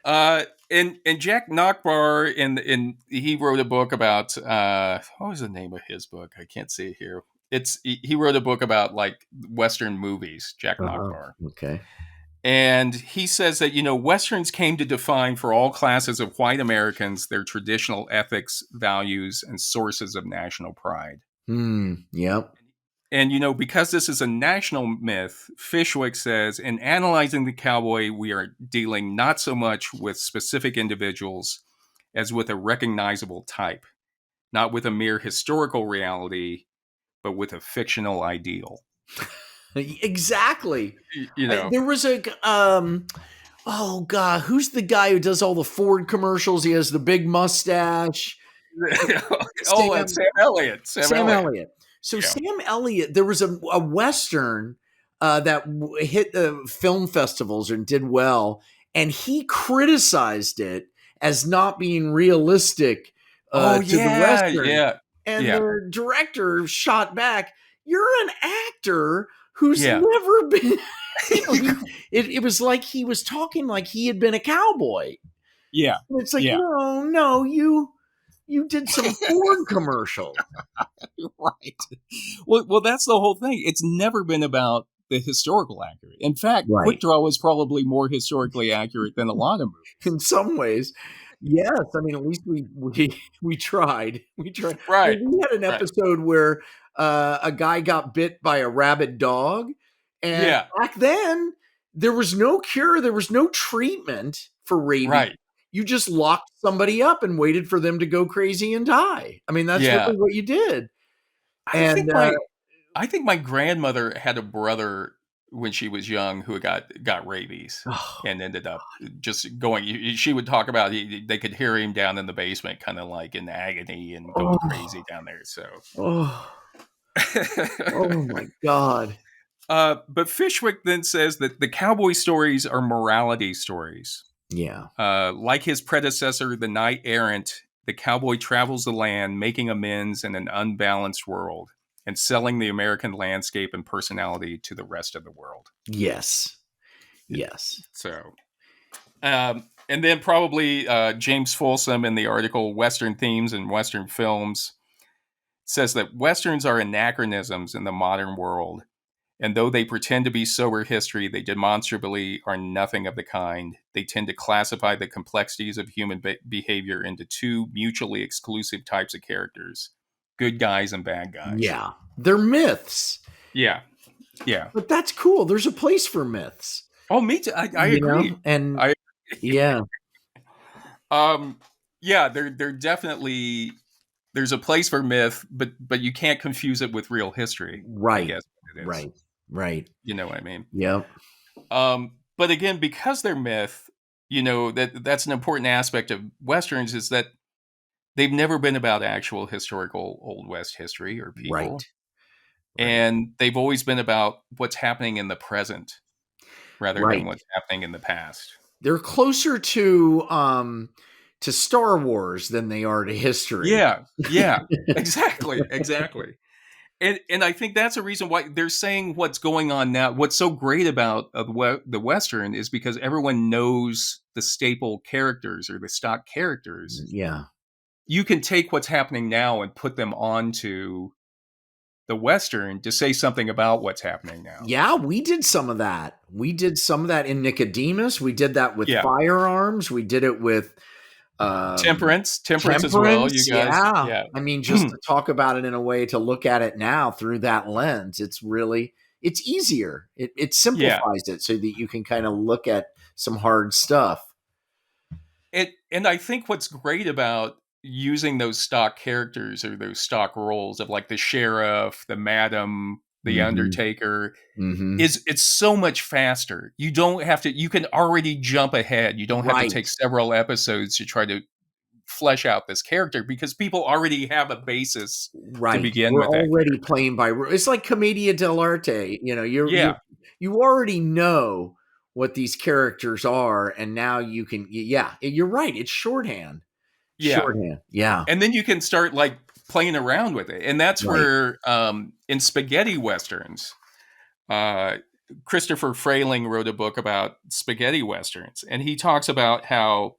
Speaker 1: And Jack Nachbar in he wrote a book about what was the name of his book? I can't see it here. He wrote a book about like Western movies, Jack Nachbar.
Speaker 2: Okay.
Speaker 1: And he says that, you know, Westerns came to define for all classes of white Americans their traditional ethics, values, and sources of national pride.
Speaker 2: Yep.
Speaker 1: And, you know, because this is a national myth, Fishwick says, in analyzing the cowboy, we are dealing not so much with specific individuals as with a recognizable type, not with a mere historical reality, but with a fictional ideal.
Speaker 2: Exactly.
Speaker 1: You know,
Speaker 2: there was a oh god, who's the guy who does all the Ford commercials? He has the big mustache.
Speaker 1: Sam Elliott.
Speaker 2: Sam Elliott. So
Speaker 1: Yeah.
Speaker 2: Sam Elliott, there was a Western that hit the film festivals and did well, and he criticized it as not being realistic to the Western.
Speaker 1: Yeah.
Speaker 2: And the director shot back, "You're an actor who's never been." It was like he was talking like he had been a cowboy.
Speaker 1: Yeah.
Speaker 2: And it's like, no, you did some Ford commercials.
Speaker 1: Right. Well, that's the whole thing. It's never been about the historical accurate. In fact, Quick Draw was probably more historically accurate than a lot of movies.
Speaker 2: In some ways. Yes, I mean, at least we tried. We tried.
Speaker 1: Right.
Speaker 2: We had an episode where a guy got bit by a rabid dog, and back then there was no cure, there was no treatment for rabies.
Speaker 1: Right.
Speaker 2: You just locked somebody up and waited for them to go crazy and die. I mean, that's really what you did.
Speaker 1: I think my grandmother had a brother when she was young who got rabies and ended up just going. She would talk about they could hear him down in the basement, kind of like in agony and going crazy down there. So,
Speaker 2: oh my God.
Speaker 1: But Fishwick then says that the cowboy stories are morality stories.
Speaker 2: Yeah.
Speaker 1: Like his predecessor, the knight errant, the cowboy travels the land, making amends in an unbalanced world, and selling the American landscape and personality to the rest of the world.
Speaker 2: Yes. Yes.
Speaker 1: So, and then probably James Folsom in the article Western Themes and Western Films says that Westerns are anachronisms in the modern world. And though they pretend to be sober history, they demonstrably are nothing of the kind. They tend to classify the complexities of human behavior into two mutually exclusive types of characters. Good guys and bad guys.
Speaker 2: Yeah. They're myths.
Speaker 1: Yeah. Yeah.
Speaker 2: But that's cool. There's a place for myths.
Speaker 1: Oh, me too. I agree.
Speaker 2: And
Speaker 1: yeah. They're definitely, there's a place for myth, but you can't confuse it with real history.
Speaker 2: Right.
Speaker 1: I guess it is.
Speaker 2: Right.
Speaker 1: You know what I mean?
Speaker 2: Yep.
Speaker 1: But again, because they're myth, you know, that's an important aspect of Westerns is that they've never been about actual historical Old West history or people.
Speaker 2: Right.
Speaker 1: And they've always been about what's happening in the present rather than what's happening in the past.
Speaker 2: They're closer to Star Wars than they are to history.
Speaker 1: Yeah, exactly. And I think that's a reason why they're saying what's going on now. What's so great about the Western is because everyone knows the staple characters or the stock characters.
Speaker 2: Yeah.
Speaker 1: You can take what's happening now and put them onto the Western to say something about what's happening now.
Speaker 2: Yeah, we did some of that. We did some of that in Nicodemus. We did that with firearms. We did it with Temperance
Speaker 1: as well, you guys.
Speaker 2: Yeah. I mean, just to talk about it in a way to look at it now through that lens, it's easier. It simplifies it so that you can kind of look at some hard stuff.
Speaker 1: And I think what's great about using those stock characters or those stock roles of like the sheriff, the madam, the undertaker is it's so much faster. You don't have to, you can already jump ahead. You don't have to take several episodes to try to flesh out this character because people already have a basis to begin with.
Speaker 2: We're already playing by, it's like Commedia dell'arte. You know, you already know what these characters are, and now you can, you're right. It's shorthand.
Speaker 1: Yeah.
Speaker 2: Shorthand. Yeah.
Speaker 1: And then you can start like playing around with it. And that's where in spaghetti westerns, Christopher Frayling wrote a book about spaghetti westerns, and he talks about how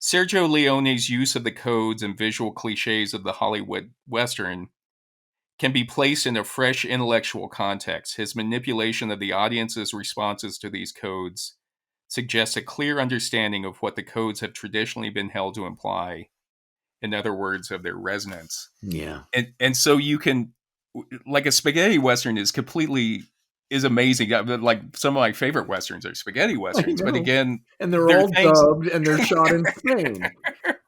Speaker 1: Sergio Leone's use of the codes and visual cliches of the Hollywood Western can be placed in a fresh intellectual context. His manipulation of the audience's responses to these codes suggests a clear understanding of what the codes have traditionally been held to imply. In other words, of their resonance.
Speaker 2: Yeah.
Speaker 1: And so you can, like, a spaghetti Western is amazing. Like, some of my favorite Westerns are spaghetti Westerns. But again,
Speaker 2: and they're all dubbed and they're shot in Spain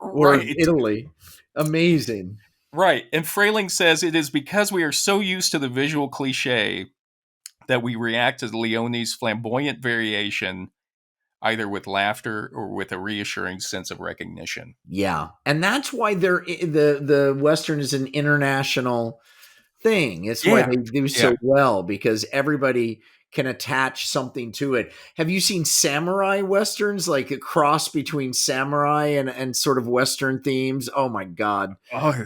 Speaker 2: or Italy. Amazing.
Speaker 1: Right. And Frayling says it is because we are so used to the visual cliche that we react to Leone's flamboyant variation either with laughter or with a reassuring sense of recognition.
Speaker 2: Yeah. And that's why the Western is an international thing. It's why they do so well, because everybody can attach something to it. Have you seen samurai Westerns, like a cross between samurai and sort of Western themes? Oh my God.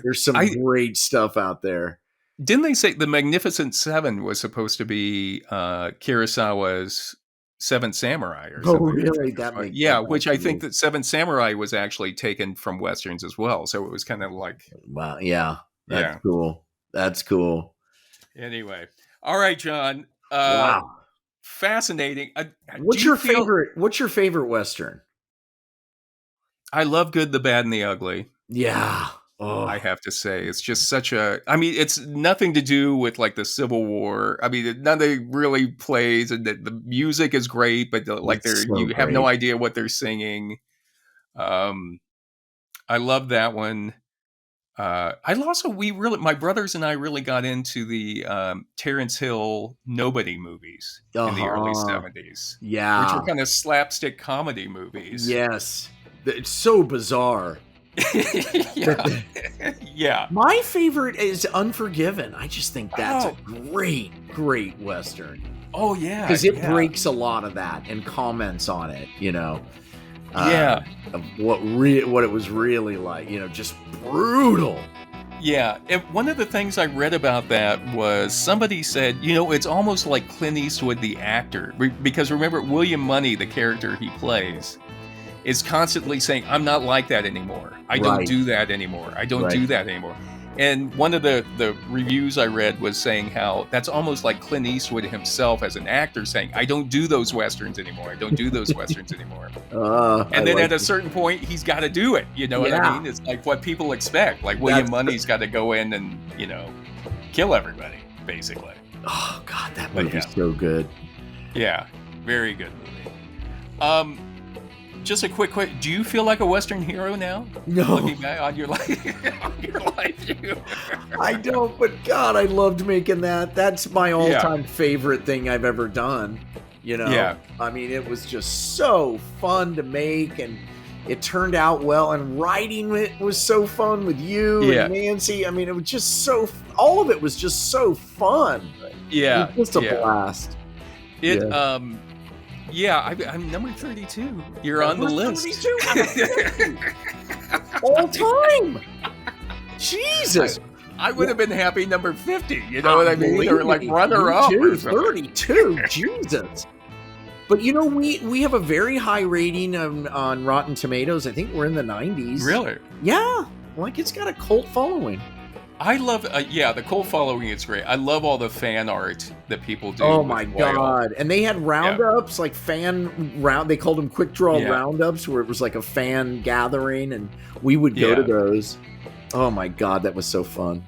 Speaker 2: There's some great stuff out there.
Speaker 1: Didn't they say the Magnificent Seven was supposed to be Kurosawa's Seven Samurai or something?
Speaker 2: Oh, really? That makes
Speaker 1: which I think that Seven Samurai was actually taken from Westerns as well. So it was kind of like...
Speaker 2: Wow, yeah. That's cool. That's cool.
Speaker 1: Anyway. All right, John.
Speaker 2: Wow.
Speaker 1: Fascinating.
Speaker 2: What's your favorite Western?
Speaker 1: I love Good, the Bad, and the Ugly.
Speaker 2: Yeah.
Speaker 1: Oh. I have to say, it's just such a... I mean, it's nothing to do with like the Civil War. I mean, nothing really plays, and the music is great, but you have no idea what they're singing. I love that one. My brothers and I really got into the Terrence Hill Nobody movies in the early 70s.
Speaker 2: Yeah.
Speaker 1: Which were kind of slapstick comedy movies.
Speaker 2: Yes. It's so bizarre.
Speaker 1: Yeah.
Speaker 2: My favorite is Unforgiven. I just think that's a great Western.
Speaker 1: Oh, yeah.
Speaker 2: Because it breaks a lot of that and comments on it, of what it was really like, just brutal.
Speaker 1: Yeah, and one of the things I read about that was somebody said, it's almost like Clint Eastwood, the actor, because remember, William Money, the character he plays, is constantly saying, I'm not like that anymore. I don't do that anymore. I don't do that anymore. And one of the reviews I read was saying how that's almost like Clint Eastwood himself as an actor saying, I don't do those Westerns anymore. I don't do those Westerns anymore. And then at a certain point, he's got to do it. You know what I mean? It's like what people expect. Like William Money's got to go in and, kill everybody, basically.
Speaker 2: Oh, God, that movie's so good.
Speaker 1: Yeah, very good movie. Just a quick question. Do you feel like a Western hero now?
Speaker 2: No.
Speaker 1: Looking back on your life.
Speaker 2: I don't, but God, I loved making that. That's my all-time favorite thing I've ever done.
Speaker 1: Yeah.
Speaker 2: I mean, it was just so fun to make, and it turned out well, and writing it was so fun with you and Nancy. I mean, it was just all of it was just so fun.
Speaker 1: Yeah.
Speaker 2: It was just a blast.
Speaker 1: I'm number 32. You're on the list.
Speaker 2: 32? All time. Jesus.
Speaker 1: I would have been happy number 50. You know what I mean? Or like runner-up.
Speaker 2: 32. Jesus. But we have a very high rating on Rotten Tomatoes. I think we're in the 90s.
Speaker 1: Really?
Speaker 2: Yeah. Like, it's got a cult following.
Speaker 1: I love, the cult following is great. I love all the fan art that people do.
Speaker 2: Oh my God. And they had roundups, like they called them quick draw roundups, where it was like a fan gathering, and we would go to those. Oh my God, that was so fun.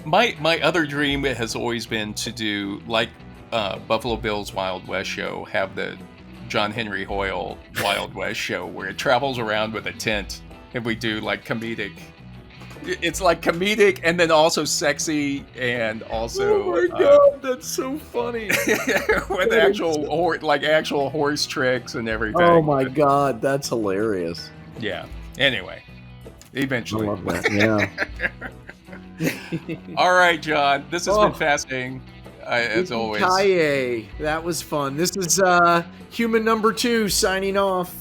Speaker 1: My other dream has always been to do, like Buffalo Bill's Wild West show, have the John Henry Hoyle Wild West show, where it travels around with a tent, and we do like comedic. It's like comedic and then also sexy and also...
Speaker 2: Oh my God, that's so funny.
Speaker 1: with actual horse tricks and everything.
Speaker 2: Oh my God, that's hilarious.
Speaker 1: Yeah. Anyway, eventually.
Speaker 2: I love that, yeah.
Speaker 1: All right, John, this has been fascinating. as always.
Speaker 2: That was fun. This is human number 2 signing off.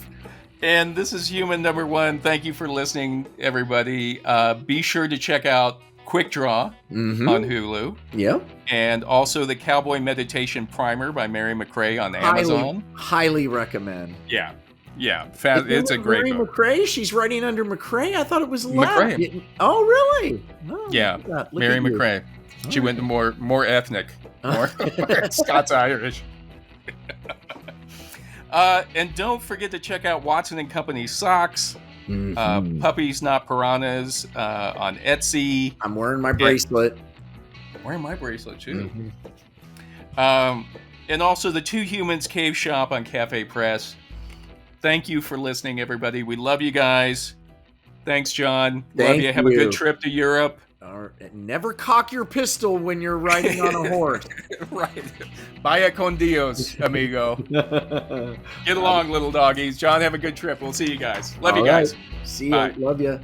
Speaker 1: And this is human number 1. Thank you for listening, everybody. Be sure to check out Quick Draw on Hulu.
Speaker 2: Yep.
Speaker 1: And also the Cowboy Meditation Primer by Mary McCray on Amazon.
Speaker 2: Highly recommend.
Speaker 1: Yeah. It's a great book.
Speaker 2: Mary McCray? She's writing under McCray? I thought it was Lehr.
Speaker 1: McCray.
Speaker 2: Oh, really? Oh,
Speaker 1: yeah. Mary McCray. She went to more ethnic. More Scots-Irish. And don't forget to check out Watson and Company socks. Puppies Not Piranhas on Etsy.
Speaker 2: I'm wearing my bracelet.
Speaker 1: I'm wearing my bracelet too. And also the Two Humans Cave Shop on Cafe Press. Thank you for listening, everybody. We love you guys. Thanks, John. Love you. Have a good trip to Europe.
Speaker 2: Never cock your pistol when you're riding on a horse.
Speaker 1: Right. Vaya con Dios, amigo. Get along, little doggies. John, have a good trip. We'll see you guys. Love you guys.
Speaker 2: See you. Love you.